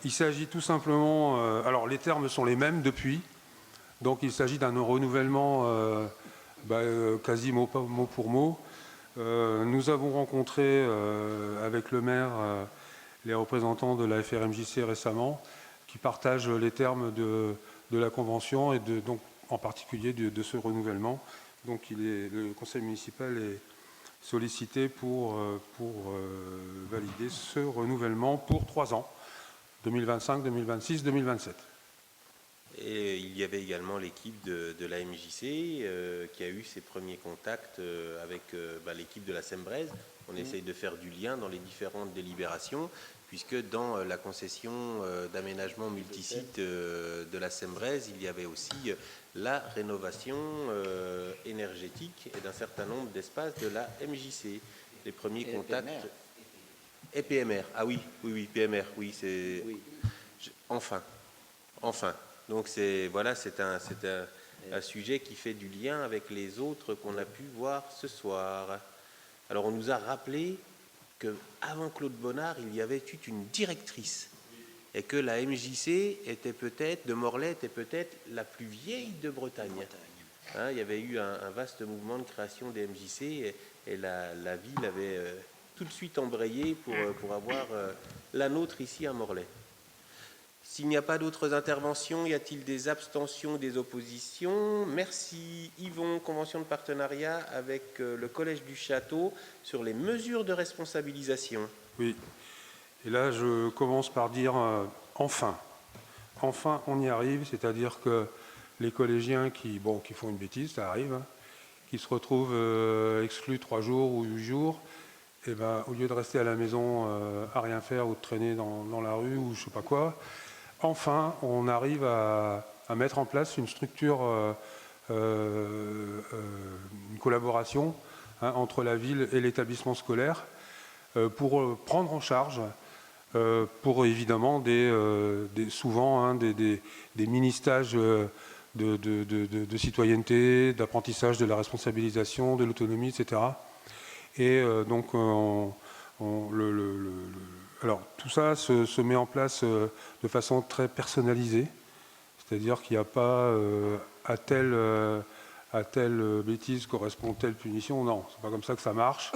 il s'agit tout simplement... alors, les termes sont les mêmes depuis. Donc, il s'agit d'un renouvellement quasi mot pour mot. Nous avons rencontré avec le maire les représentants de la FRMJC récemment qui partagent les termes de la convention et donc en particulier de ce renouvellement. Donc le conseil municipal est sollicité pour valider ce renouvellement pour 3 ans, 2025, 2026, 2027. Et il y avait également l'équipe de la MJC qui a eu ses premiers contacts avec l'équipe de la Sembraise. On essaye de faire du lien dans les différentes délibérations, puisque dans la concession d'aménagement multisite de la Sembraise, il y avait aussi la rénovation énergétique et d'un certain nombre d'espaces de la MJC. Les premiers contacts... PMR. Et PMR. Ah oui, PMR, oui, c'est... Oui. Enfin. Donc voilà, c'est un sujet qui fait du lien avec les autres qu'on a pu voir ce soir. Alors on nous a rappelé qu'avant Claude Bonnard, il y avait eu une directrice et que la MJC de Morlaix était peut-être la plus vieille de Bretagne. Hein, il y avait eu un vaste mouvement de création des MJC et la ville avait tout de suite embrayé pour avoir la nôtre ici à Morlaix. S'il n'y a pas d'autres interventions, y a-t-il des abstentions, des oppositions? Merci. Yvon, convention de partenariat avec le Collège du Château sur les mesures de responsabilisation. Oui. Et là, je commence par dire enfin. Enfin, on y arrive, c'est-à-dire que les collégiens qui font une bêtise, ça arrive, hein, qui se retrouvent exclus 3 jours ou 8 jours, et ben, au lieu de rester à la maison à rien faire ou de traîner dans la rue ou je sais pas quoi, enfin, on arrive à mettre en place une structure, une collaboration entre la ville et l'établissement scolaire pour prendre en charge, pour évidemment souvent des mini-stages de citoyenneté, d'apprentissage de la responsabilisation, de l'autonomie, etc. Et donc, alors, tout ça se met en place de façon très personnalisée, c'est-à-dire qu'il n'y a pas à telle bêtise correspond telle punition. Non, c'est pas comme ça que ça marche.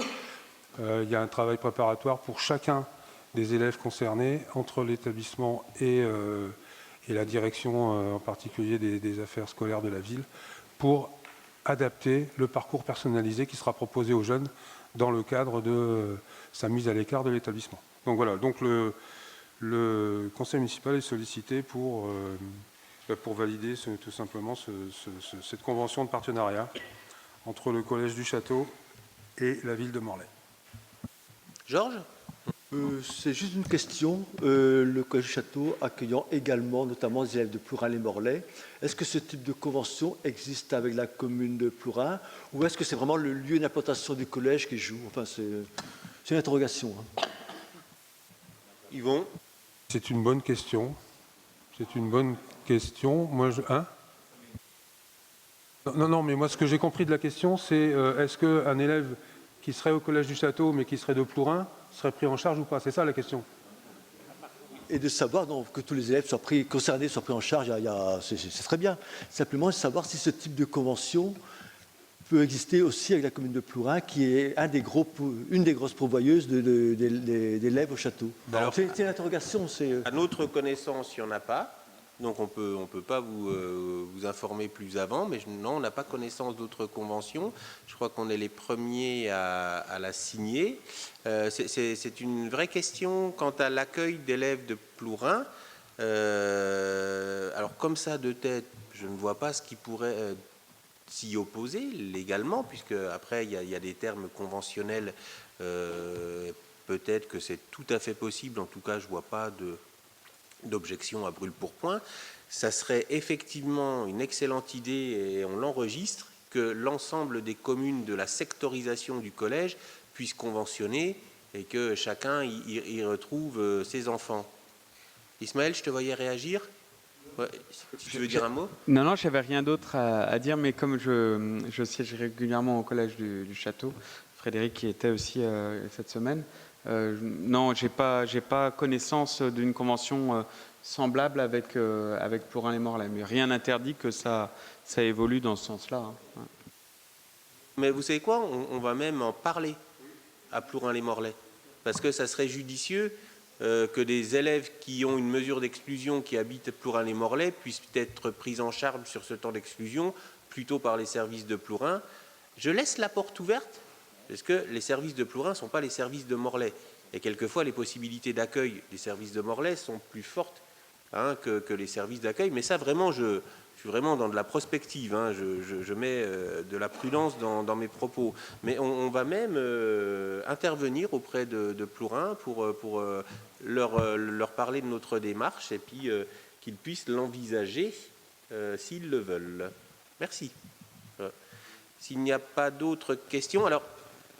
Il y a un travail préparatoire pour chacun des élèves concernés entre l'établissement et la direction, en particulier des affaires scolaires de la ville, pour adapter le parcours personnalisé qui sera proposé aux jeunes dans le cadre de sa mise à l'écart de l'établissement. Donc voilà, donc le conseil municipal est sollicité pour valider tout simplement cette convention de partenariat entre le Collège du Château et la ville de Morlaix. Georges ? C'est juste une question. Le Collège du Château accueillant également notamment des élèves de Plourin et Morlaix, est-ce que ce type de convention existe avec la commune de Plourin ou est-ce que c'est vraiment le lieu d'implantation du collège qui joue? Enfin, c'est une interrogation. Yvon ? C'est une bonne question. C'est une bonne question. Moi, Non, mais moi, ce que j'ai compris de la question, c'est est-ce qu'un élève qui serait au Collège du Château, mais qui serait de Plourin, serait pris en charge ou pas? C'est ça la question. Et de savoir que tous les élèves concernés soient pris en charge, c'est très bien. Simplement, savoir si ce type de convention peut exister aussi avec la commune de Plourin, qui est une des grosses pourvoyeuses d'élèves au château. C'est une interrogation. À notre connaissance, il n'y en a pas. Donc on peut pas vous informer plus avant, mais non, on n'a pas connaissance d'autres conventions. Je crois qu'on est les premiers à la signer. C'est une vraie question quant à l'accueil d'élèves de Plourin. Alors comme ça de tête, je ne vois pas ce qui pourrait s'y opposer légalement, puisque après il y a des termes conventionnels. Peut-être que c'est tout à fait possible. En tout cas, je ne vois pas d'objection à brûle-pourpoint. Ça serait effectivement une excellente idée, et on l'enregistre, que l'ensemble des communes de la sectorisation du collège puissent conventionner et que chacun y retrouve ses enfants. Ismaël, je te voyais réagir. Ouais, si tu veux dire un mot. Non, je n'avais rien d'autre à dire, mais comme je siège régulièrement au Collège du Château, Frédéric qui était aussi cette semaine, non, j'ai pas connaissance d'une convention semblable avec Plourin et Morlaix, mais rien n'interdit que ça évolue dans ce sens-là. Hein. Mais vous savez quoi, on va même en parler à Plourin-les-Morlaix, parce que ça serait judicieux que des élèves qui ont une mesure d'exclusion qui habitent Plourin-les-Morlaix puissent être pris en charge sur ce temps d'exclusion plutôt par les services de Plourin. Je laisse la porte ouverte, parce que les services de Plourin ne sont pas les services de Morlaix. Et quelquefois, les possibilités d'accueil des services de Morlaix sont plus fortes que les services d'accueil. Mais ça, vraiment, je suis vraiment dans de la prospective. Je mets de la prudence dans mes propos. Mais on va même intervenir auprès de Plourin pour leur parler de notre démarche et puis qu'ils puissent l'envisager s'ils le veulent. Merci. S'il n'y a pas d'autres questions, alors,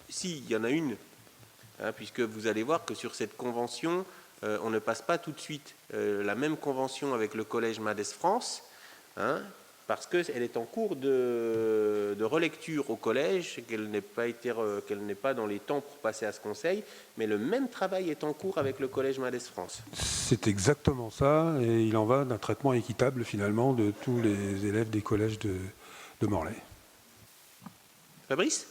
si, il y en a une, puisque vous allez voir que sur cette convention, on ne passe pas tout de suite la même convention avec le Collège Madès France, parce qu'elle est en cours de relecture au collège, qu'elle n'est pas dans les temps pour passer à ce conseil, mais le même travail est en cours avec le Collège Madès France. C'est exactement ça, et il en va d'un traitement équitable finalement de tous les élèves des collèges de Morlaix. Fabrice ?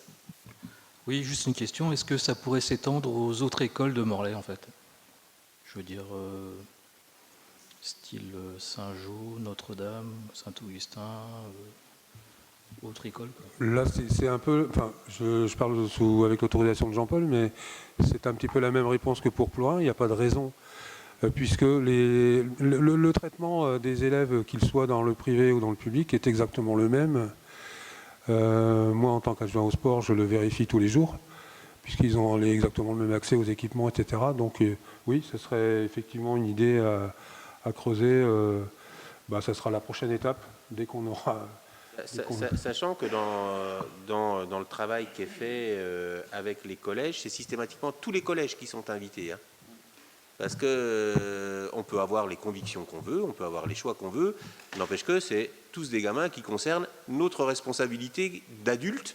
Oui, juste une question. Est-ce que ça pourrait s'étendre aux autres écoles de Morlaix, en fait? Je veux dire, style Saint-Jean, Notre-Dame, Saint-Augustin, autre école, quoi. Là, c'est un peu, enfin, je parle avec l'autorisation de Jean-Paul, mais c'est un petit peu la même réponse que pour Plourin. Il n'y a pas de raison, puisque le traitement des élèves, qu'ils soient dans le privé ou dans le public, est exactement le même. Moi, en tant qu'adjoint au sport, je le vérifie tous les jours, puisqu'ils ont exactement le même accès aux équipements, etc. Donc oui, ce serait effectivement une idée à creuser. Ça sera la prochaine étape, dès qu'on aura... Sachant que dans le travail qui est fait avec les collèges, c'est systématiquement tous les collèges qui sont invités. Hein. Parce que on peut avoir les convictions qu'on veut, on peut avoir les choix qu'on veut, n'empêche que c'est tous des gamins qui concernent notre responsabilité d'adultes.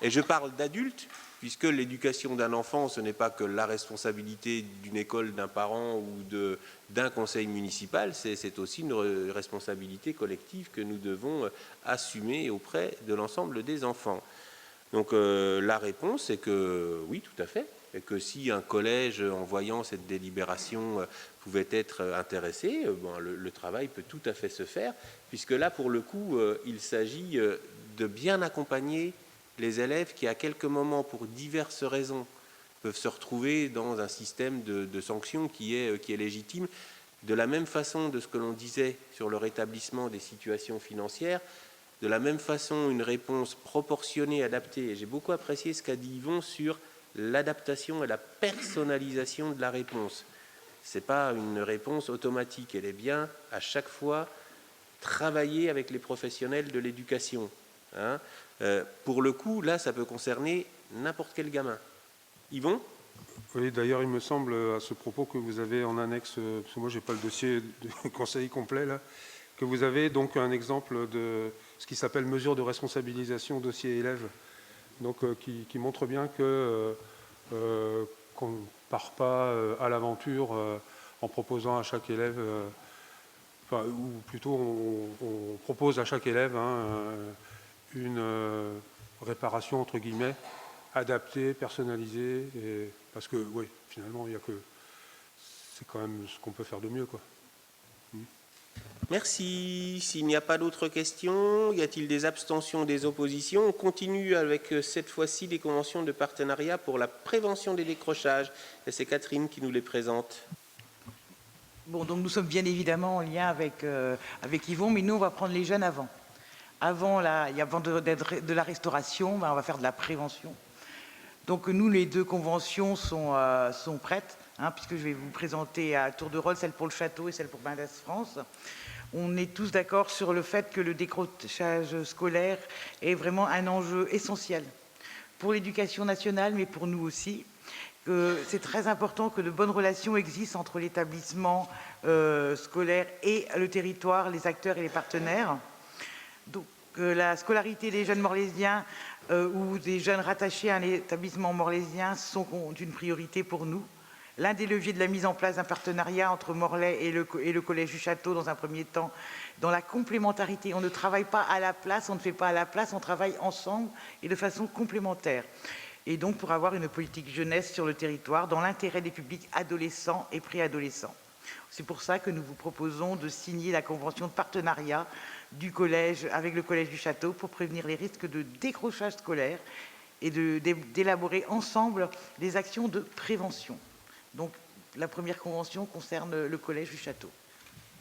Et je parle d'adultes, puisque l'éducation d'un enfant, ce n'est pas que la responsabilité d'une école, d'un parent ou d'un conseil municipal, c'est aussi une responsabilité collective que nous devons assumer auprès de l'ensemble des enfants. Donc la réponse est que oui, tout à fait, et que si un collège, en voyant cette délibération, pouvait être intéressé, le travail peut tout à fait se faire, puisque là, pour le coup, il s'agit de bien accompagner les élèves qui, à quelques moments, pour diverses raisons, peuvent se retrouver dans un système de sanctions qui est légitime. De la même façon de ce que l'on disait sur le rétablissement des situations financières, de la même façon, une réponse proportionnée, adaptée. Et j'ai beaucoup apprécié ce qu'a dit Yvon sur l'adaptation et la personnalisation de la réponse. Ce n'est pas une réponse automatique, elle est bien, à chaque fois, travailler avec les professionnels de l'éducation. Hein. Pour le coup, là, ça peut concerner n'importe quel gamin. Yvon ? Oui, d'ailleurs, il me semble à ce propos que vous avez en annexe, parce que moi, je n'ai pas le dossier de conseil complet, là, que vous avez donc un exemple de ce qui s'appelle mesure de responsabilisation dossier élève, donc qui montre bien que qu'on ne part pas à l'aventure en proposant à chaque élève, ou plutôt on propose à chaque élève une réparation entre guillemets adaptée, personnalisée, parce que oui, finalement il y a que c'est quand même ce qu'on peut faire de mieux, quoi. Merci. S'il n'y a pas d'autres questions, y a-t-il des abstentions, des oppositions? On continue avec cette fois-ci les conventions de partenariat pour la prévention des décrochages. Et c'est Catherine qui nous les présente. Bon, donc nous sommes bien évidemment en lien avec Yvon, mais nous on va prendre les jeunes avant. Avant de la restauration, on va faire de la prévention. Donc nous, les deux conventions sont prêtes, puisque je vais vous présenter à tour de rôle celle pour le château et celle pour Mendès France. On est tous d'accord sur le fait que le décrochage scolaire est vraiment un enjeu essentiel pour l'éducation nationale, mais pour nous aussi. C'est très important que de bonnes relations existent entre l'établissement scolaire et le territoire, les acteurs et les partenaires. Donc la scolarité des jeunes morlaisiens ou des jeunes rattachés à un établissement morlaisien sont une priorité pour nous. L'un des leviers de la mise en place d'un partenariat entre Morlaix et le Collège du Château, dans un premier temps, dans la complémentarité. On ne travaille pas à la place, on ne fait pas à la place, on travaille ensemble et de façon complémentaire. Et donc pour avoir une politique jeunesse sur le territoire dans l'intérêt des publics adolescents et préadolescents. C'est pour ça que nous vous proposons de signer la convention de partenariat du collège avec le Collège du Château pour prévenir les risques de décrochage scolaire et d'élaborer ensemble des actions de prévention. Donc la première convention concerne le Collège du Château.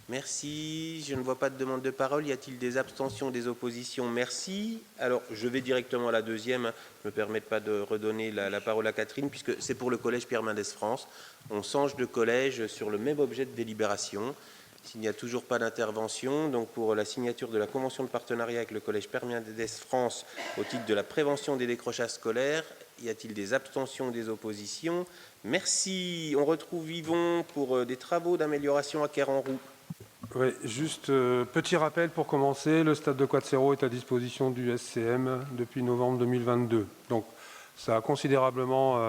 Merci. Je ne vois pas de demande de parole. Y a-t-il des abstentions, des oppositions? Merci. Alors, je vais directement à la deuxième. Je ne me permets pas de redonner la parole à Catherine, puisque c'est pour le Collège Pierre Mendès France. On change de collège sur le même objet de délibération. S'il n'y a toujours pas d'intervention, donc pour la signature de la convention de partenariat avec le Collège Pierre Mendès France au titre de la prévention des décrochages scolaires, y a-t-il des abstentions, des oppositions? Merci. On retrouve Yvon pour des travaux d'amélioration à Queyranroux. Oui, juste petit rappel pour commencer, le stade de Quatsero est à disposition du SCM depuis novembre 2022. Donc ça a considérablement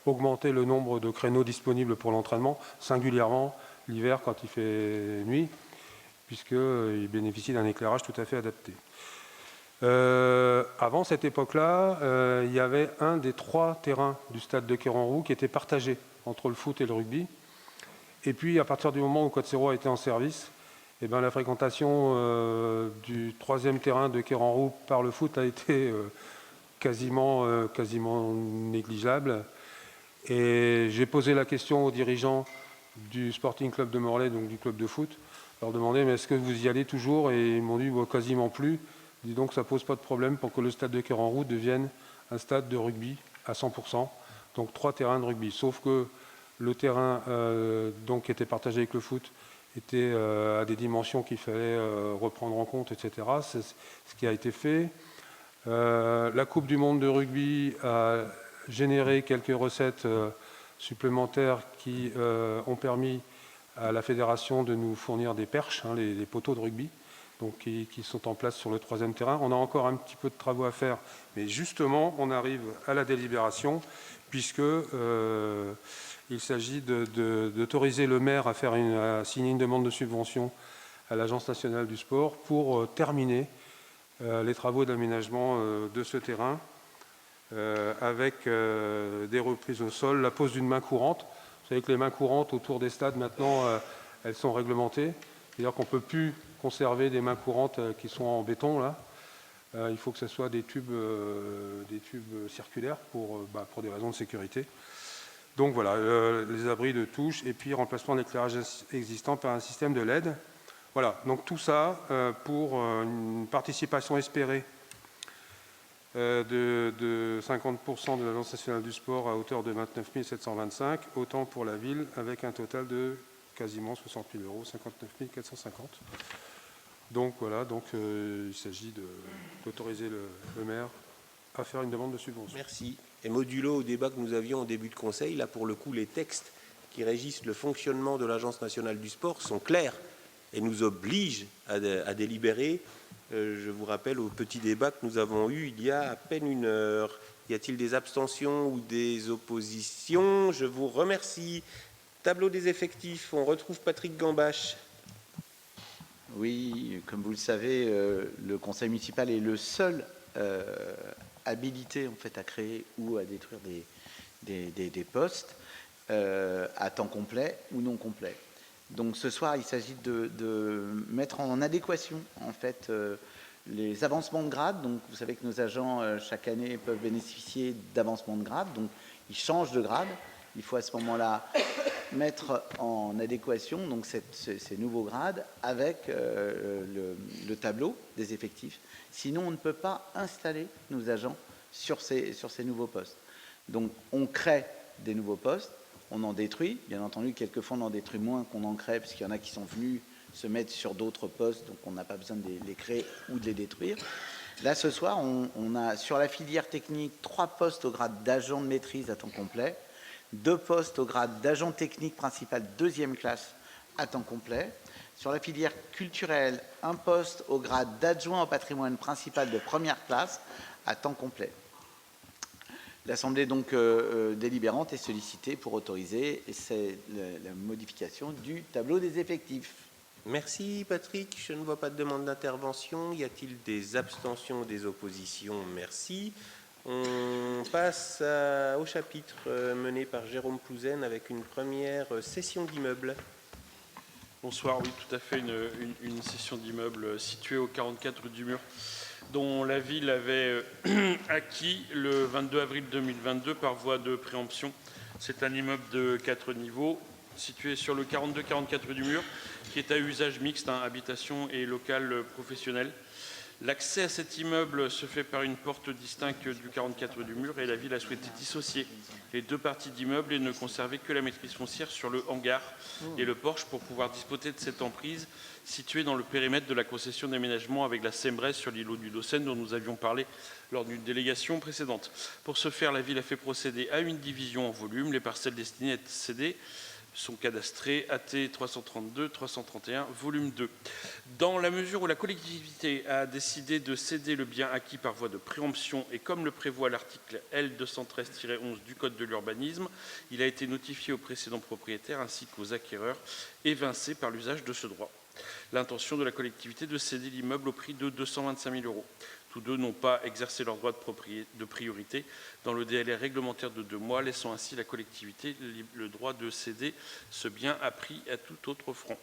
augmenté le nombre de créneaux disponibles pour l'entraînement, singulièrement l'hiver quand il fait nuit, puisqu'il bénéficie d'un éclairage tout à fait adapté. Avant cette époque-là, il y avait un des 3 terrains du stade de Queyranroux qui était partagé entre le foot et le rugby. Et puis, à partir du moment où Code Zéro a été en service, eh bien, la fréquentation du 3e terrain de Queyranroux par le foot a été quasiment négligeable. Et j'ai posé la question aux dirigeants du Sporting Club de Morlaix, donc du club de foot, leur demander mais est-ce que vous y allez toujours, et ils m'ont dit quasiment plus. Dis donc ça ne pose pas de problème pour que le stade de Queyranroux devienne un stade de rugby à 100%, donc 3 terrains de rugby, sauf que le terrain donc, qui était partagé avec le foot était à des dimensions qu'il fallait reprendre en compte, etc. C'est ce qui a été fait. La Coupe du Monde de rugby a généré quelques recettes supplémentaires qui ont permis à la fédération de nous fournir des perches, hein, les poteaux de rugby, donc qui sont en place sur le 3e terrain. On a encore un petit peu de travaux à faire, mais justement, on arrive à la délibération, puisque il s'agit d'autoriser le maire à signer une demande de subvention à l'Agence nationale du sport pour terminer les travaux d'aménagement de ce terrain avec des reprises au sol, la pose d'une main courante. Vous savez que les mains courantes autour des stades, maintenant, elles sont réglementées. C'est-à-dire qu'on ne peut plus conserver des mains courantes qui sont en béton, là. Il faut que ce soit des tubes circulaires pour des raisons de sécurité. Donc voilà, les abris de touche et puis remplacement de l'éclairage existant par un système de LED. Voilà, donc tout ça pour une participation espérée de 50% de l'Agence nationale du sport à hauteur de 29 725, autant pour la ville avec un total de quasiment 60 000 €, 59 450. Donc voilà, il s'agit d'autoriser le maire à faire une demande de subvention. Merci. Et modulo au débat que nous avions au début de conseil, là pour le coup les textes qui régissent le fonctionnement de l'Agence nationale du sport sont clairs et nous obligent à délibérer. Je vous rappelle au petit débat que nous avons eu il y a à peine 1 heure. Y a-t-il des abstentions ou des oppositions? Je vous remercie. Tableau des effectifs, on retrouve Patrick Gambache. Oui, comme vous le savez, le conseil municipal est le seul habilité en fait, à créer ou à détruire des postes à temps complet ou non complet. Donc ce soir, il s'agit de mettre en adéquation en fait les avancements de grade. Donc vous savez que nos agents chaque année peuvent bénéficier d'avancements de grade. Donc ils changent de grade. Il faut à ce moment-là mettre en adéquation donc ces nouveaux grades avec le tableau des effectifs. Sinon, on ne peut pas installer nos agents sur ces nouveaux postes. Donc on crée des nouveaux postes. On en détruit, bien entendu, quelquefois on en détruit moins qu'on en crée, parce qu'il y en a qui sont venus se mettre sur d'autres postes, donc on n'a pas besoin de les créer ou de les détruire. Là, ce soir, on a sur la filière technique 3 postes au grade d'agent de maîtrise à temps complet, 2 postes au grade d'agent technique principal 2e classe à temps complet. Sur la filière culturelle, 1 poste au grade d'adjoint au patrimoine principal de 1re classe à temps complet. L'Assemblée donc délibérante est sollicitée pour autoriser la modification du tableau des effectifs. Merci Patrick, je ne vois pas de demande d'intervention. Y a-t-il des abstentions ou des oppositions? Merci. On passe au chapitre mené par Jérôme Plouzen avec une première cession d'immeuble. Bonsoir, oui, tout à fait, une cession d'immeuble située au 44 rue du Mur, dont la ville avait acquis le 22 avril 2022 par voie de préemption. C'est un immeuble de 4 niveaux situé sur le 42-44 rue du Mur, qui est à usage mixte, hein, habitation et local professionnel. L'accès à cet immeuble se fait par une porte distincte du 44 rue du Mur et la ville a souhaité dissocier les 2 parties d'immeuble et ne conserver que la maîtrise foncière sur le hangar et le porche pour pouvoir disposer de cette emprise située dans le périmètre de la concession d'aménagement avec la Sembrez sur l'îlot du Docène dont nous avions parlé lors d'une délégation précédente. Pour ce faire, la ville a fait procéder à une division en volume. Les parcelles destinées à être cédées sont cadastrés AT 332, 331, volume 2. Dans la mesure où la collectivité a décidé de céder le bien acquis par voie de préemption et comme le prévoit l'article L213-11 du Code de l'urbanisme, il a été notifié aux précédents propriétaires ainsi qu'aux acquéreurs évincés par l'usage de ce droit. L'intention de la collectivité de céder l'immeuble au prix de 225 000 €. Tous deux n'ont pas exercé leur droit de priorité dans le délai réglementaire de 2 mois, laissant ainsi la collectivité le droit de céder ce bien à prix à tout autre franc.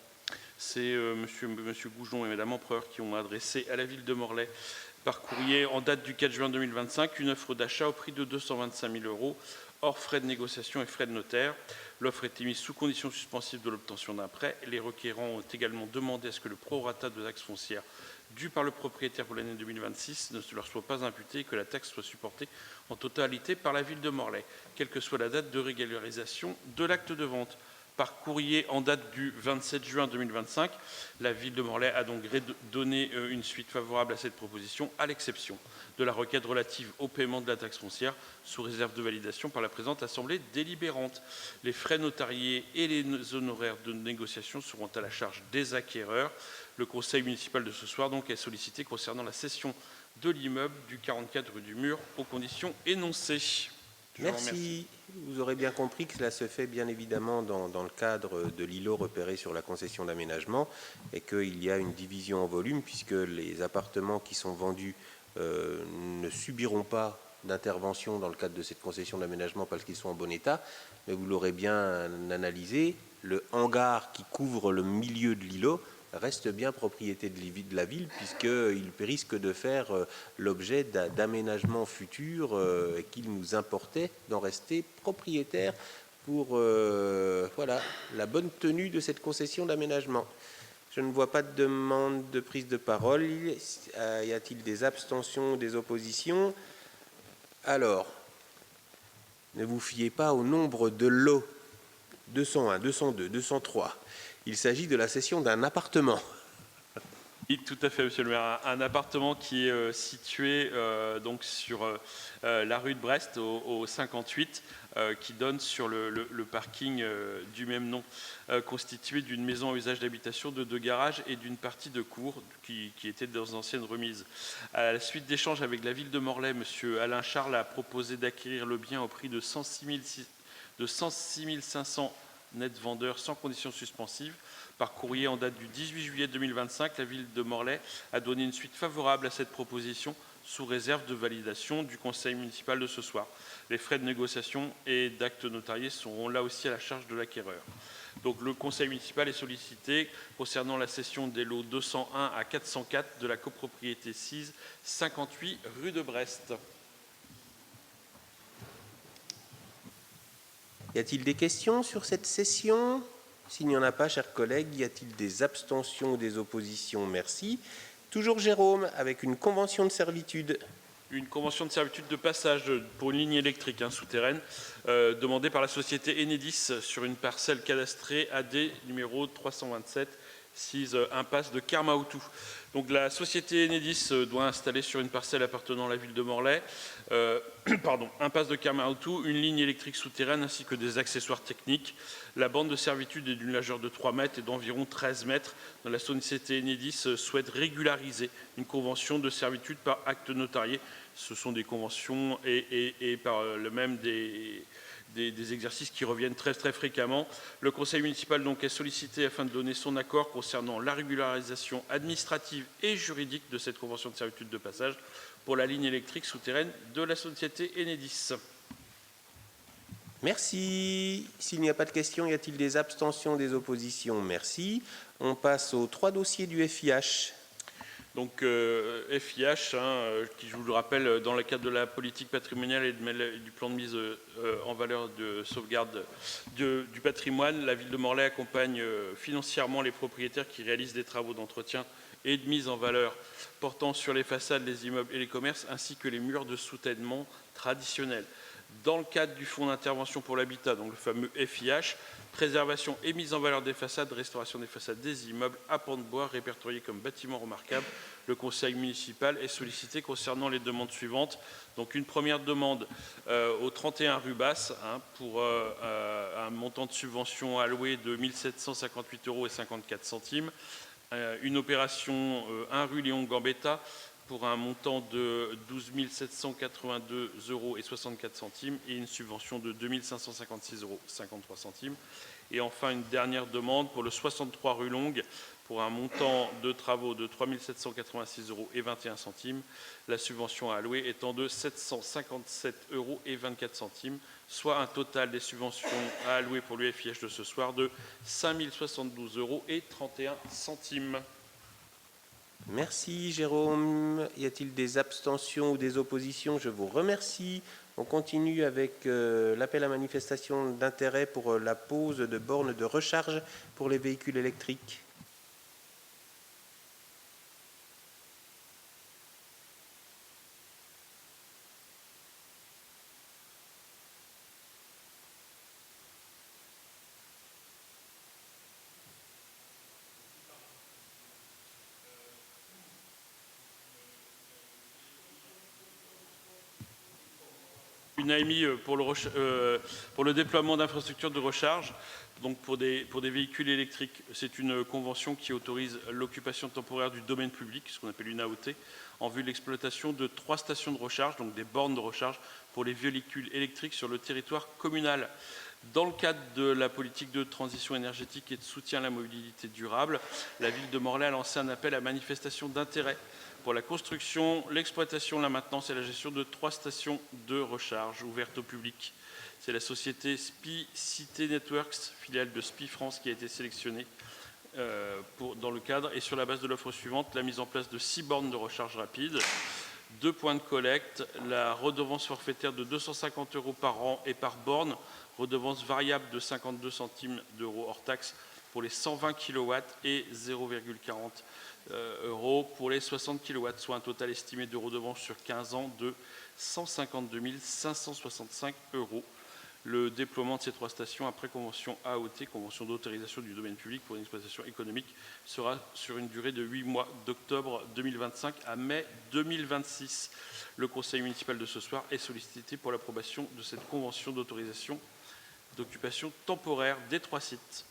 C'est monsieur Goujon et Madame Empereur qui ont adressé à la ville de Morlaix par courrier en date du 4 juin 2025 une offre d'achat au prix de 225 000 €, hors frais de négociation et frais de notaire. L'offre est émise sous condition suspensive de l'obtention d'un prêt. Les requérants ont également demandé à ce que le prorata de taxe foncière dû par le propriétaire pour l'année 2026 ne leur soit pas imputé et que la taxe soit supportée en totalité par la ville de Morlaix, quelle que soit la date de régularisation de l'acte de vente. Par courrier en date du 27 juin 2025, la ville de Morlaix a donc donné une suite favorable à cette proposition, à l'exception de la requête relative au paiement de la taxe foncière, sous réserve de validation par la présente Assemblée délibérante. Les frais notariés et les honoraires de négociation seront à la charge des acquéreurs. Le conseil municipal de ce soir donc est sollicité concernant la cession de l'immeuble du 44 rue du Mur aux conditions énoncées. Merci. Vous aurez bien compris que cela se fait bien évidemment dans le cadre de l'îlot repéré sur la concession d'aménagement et qu'il y a une division en volume puisque les appartements qui sont vendus ne subiront pas d'intervention dans le cadre de cette concession d'aménagement parce qu'ils sont en bon état. Mais vous l'aurez bien analysé, le hangar qui couvre le milieu de l'îlot reste bien propriété de la ville puisqu'il risque de faire l'objet d'aménagements futurs et qu'il nous importait d'en rester propriétaire pour voilà, la bonne tenue de cette concession d'aménagement. Je ne vois pas de demande de prise de parole. Y a-t-il des abstentions ou des oppositions? Alors, ne vous fiez pas au nombre de lots 201, 202, 203. Il s'agit de la cession d'un appartement. Oui, tout à fait, monsieur le maire. Un appartement qui est situé donc sur la rue de Brest, au 58, qui donne sur le parking du même nom, constitué d'une maison à usage d'habitation, de 2 garages et d'une partie de cour qui était dans d'anciennes remises. À la suite d'échanges avec la ville de Morlaix, monsieur Alain Charles a proposé d'acquérir le bien au prix de 106 500 net vendeur sans condition suspensive. Par courrier en date du 18 juillet 2025, la ville de Morlaix a donné une suite favorable à cette proposition sous réserve de validation du conseil municipal de ce soir. Les frais de négociation et d'actes notariés seront là aussi à la charge de l'acquéreur. Donc le conseil municipal est sollicité concernant la cession des lots 201 à 404 de la copropriété 6, 58 rue de Brest. Y a-t-il des questions sur cette session? S'il n'y en a pas, chers collègues, y a-t-il des abstentions ou des oppositions? Merci. Toujours Jérôme, avec une convention de servitude. Une convention de servitude de passage pour une ligne électrique souterraine demandée par la société Enedis sur une parcelle cadastrée AD numéro 327, 6 impasse de Kermaoutou. Donc la société Enedis doit installer sur une parcelle appartenant à la ville de Morlaix, impasse de Kermaoutou, une ligne électrique souterraine ainsi que des accessoires techniques. La bande de servitude est d'une largeur de 3 mètres et d'environ 13 mètres. La société Enedis souhaite régulariser une convention de servitude par acte notarié. Ce sont des conventions et par le même des exercices qui reviennent très fréquemment. Le conseil municipal donc est sollicité afin de donner son accord concernant la régularisation administrative et juridique de cette convention de servitude de passage pour la ligne électrique souterraine de la société Enedis. Merci. S'il n'y a pas de questions, y a-t-il des abstentions, des oppositions? Merci. On passe aux 3 dossiers du FIH. Donc FIH, qui je vous le rappelle, dans le cadre de la politique patrimoniale et du plan de mise en valeur de sauvegarde du patrimoine, la ville de Morlaix accompagne financièrement les propriétaires qui réalisent des travaux d'entretien et de mise en valeur portant sur les façades, les immeubles et les commerces, ainsi que les murs de soutènement traditionnels. Dans le cadre du fonds d'intervention pour l'habitat, donc le fameux FIH, préservation et mise en valeur des façades, restauration des façades des immeubles à pans de bois répertoriés comme bâtiments remarquables, le conseil municipal est sollicité concernant les demandes suivantes. Donc une première demande au 31 rue Basse pour un montant de subvention alloué de 1 758,54 €. Une opération 1 rue Léon Gambetta pour un montant de 12 782,64 € et une subvention de 2 556,53 €. Et enfin, une dernière demande pour le 63 rue Longue pour un montant de travaux de 3 786,21 €. La subvention à allouer étant de 757,24 €, soit un total des subventions à allouer pour l'UFIH de ce soir de 5 072,31 €. Merci Jérôme. Y a-t-il des abstentions ou des oppositions? Je vous remercie. On continue avec l'appel à manifestation d'intérêt pour la pose de bornes de recharge pour les véhicules électriques. Une AMI pour le déploiement d'infrastructures de recharge, donc pour des véhicules électriques. C'est une convention qui autorise l'occupation temporaire du domaine public, ce qu'on appelle une AOT, en vue de l'exploitation de 3 stations de recharge, donc des bornes de recharge pour les véhicules électriques sur le territoire communal. Dans le cadre de la politique de transition énergétique et de soutien à la mobilité durable, la ville de Morlaix a lancé un appel à manifestation d'intérêt pour la construction, l'exploitation, la maintenance et la gestion de 3 stations de recharge ouvertes au public. C'est la société SPI Cité Networks, filiale de SPI France, qui a été sélectionnée dans le cadre et sur la base de l'offre suivante, la mise en place de 6 bornes de recharge rapide, 2 points de collecte, la redevance forfaitaire de 250 € par an et par borne, redevance variable de 52 centimes d'euros hors taxe pour les 120 kW et 0,40 € pour les 60 kW, soit un total estimé de redevance sur 15 ans de 152 565 €. Le déploiement de ces 3 stations après convention AOT, convention d'autorisation du domaine public pour une exploitation économique, sera sur une durée de 8 mois, d'octobre 2025 à mai 2026. Le conseil municipal de ce soir est sollicité pour l'approbation de cette convention d'autorisation d'occupation temporaire des 3 sites.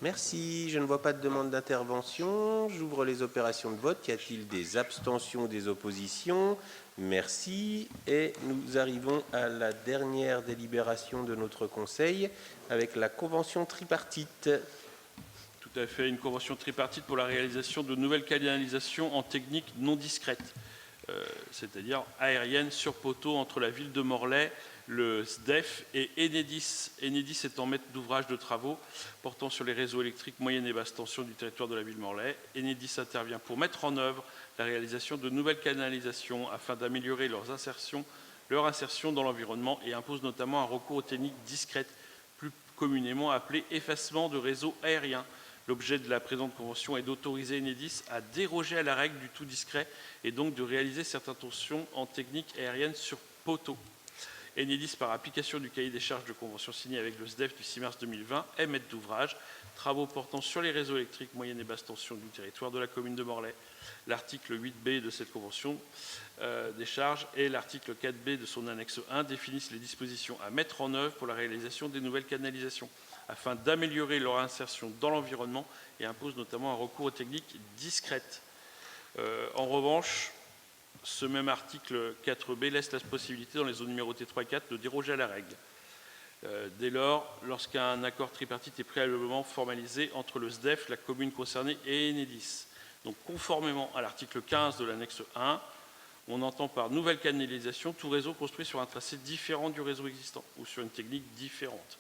Merci. Je ne vois pas de demande d'intervention. J'ouvre les opérations de vote. Y a-t-il des abstentions ou des oppositions? Merci. Et nous arrivons à la dernière délibération de notre Conseil avec la convention tripartite. Tout à fait. Une convention tripartite pour la réalisation de nouvelles canalisations en technique non discrète, c'est-à-dire aérienne sur poteau entre la ville de Morlaix, le SDEF et Enedis. Enedis étant maître d'ouvrage de travaux portant sur les réseaux électriques moyenne et basse tension du territoire de la ville de Morlaix. Enedis intervient pour mettre en œuvre la réalisation de nouvelles canalisations afin d'améliorer leur insertion dans l'environnement et impose notamment un recours aux techniques discrètes, plus communément appelées effacement de réseaux aériens. L'objet de la présente convention est d'autoriser Enedis à déroger à la règle du tout discret et donc de réaliser certaines tensions en technique aérienne sur poteau. Enedis, par application du cahier des charges de convention signé avec le SDEF du 6 mars 2020, est maître d'ouvrage, travaux portant sur les réseaux électriques moyenne et basse tension du territoire de la commune de Morlaix. L'article 8B de cette convention des charges et l'article 4B de son annexe 1 définissent les dispositions à mettre en œuvre pour la réalisation des nouvelles canalisations, afin d'améliorer leur insertion dans l'environnement et imposent notamment un recours aux techniques discrètes. En revanche, ce même article 4B laisse la possibilité dans les zones numérotées 3 et 4 de déroger à la règle. Dès lors, lorsqu'un accord tripartite est préalablement formalisé entre le SDEF, la commune concernée et Enedis. Donc, conformément à l'article 15 de l'annexe 1, on entend par nouvelle canalisation tout réseau construit sur un tracé différent du réseau existant ou sur une technique différente.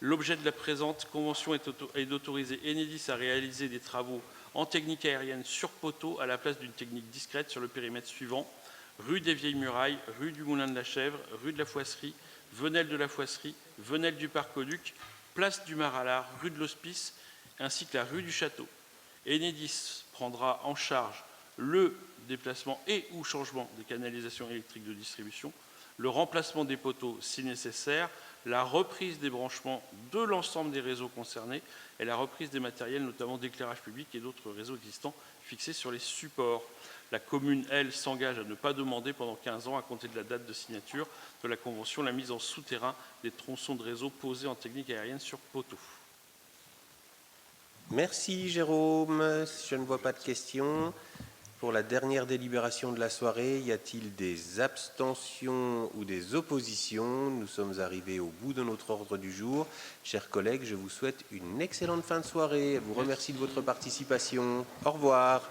L'objet de la présente convention est d'autoriser Enedis à réaliser des travaux en technique aérienne sur poteau à la place d'une technique discrète sur le périmètre suivant: rue des Vieilles Murailles, rue du Moulin de la Chèvre, rue de la Foisserie, Venelle de la Foisserie, Venelle du Parc Auduc, place du Mar-à-Lard, rue de l'Hospice, ainsi que la rue du Château. Enedis prendra en charge le déplacement et ou changement des canalisations électriques de distribution, le remplacement des poteaux si nécessaire, la reprise des branchements de l'ensemble des réseaux concernés et la reprise des matériels, notamment d'éclairage public et d'autres réseaux existants fixés sur les supports. La commune, elle, s'engage à ne pas demander pendant 15 ans, à compter de la date de signature de la convention, la mise en souterrain des tronçons de réseau posés en technique aérienne sur poteau. Merci Jérôme. Je ne vois pas de questions. Pour la dernière délibération de la soirée, y a-t-il des abstentions ou des oppositions? Nous sommes arrivés au bout de notre ordre du jour. Chers collègues, je vous souhaite une excellente fin de soirée. Je vous remercie de votre participation. Au revoir.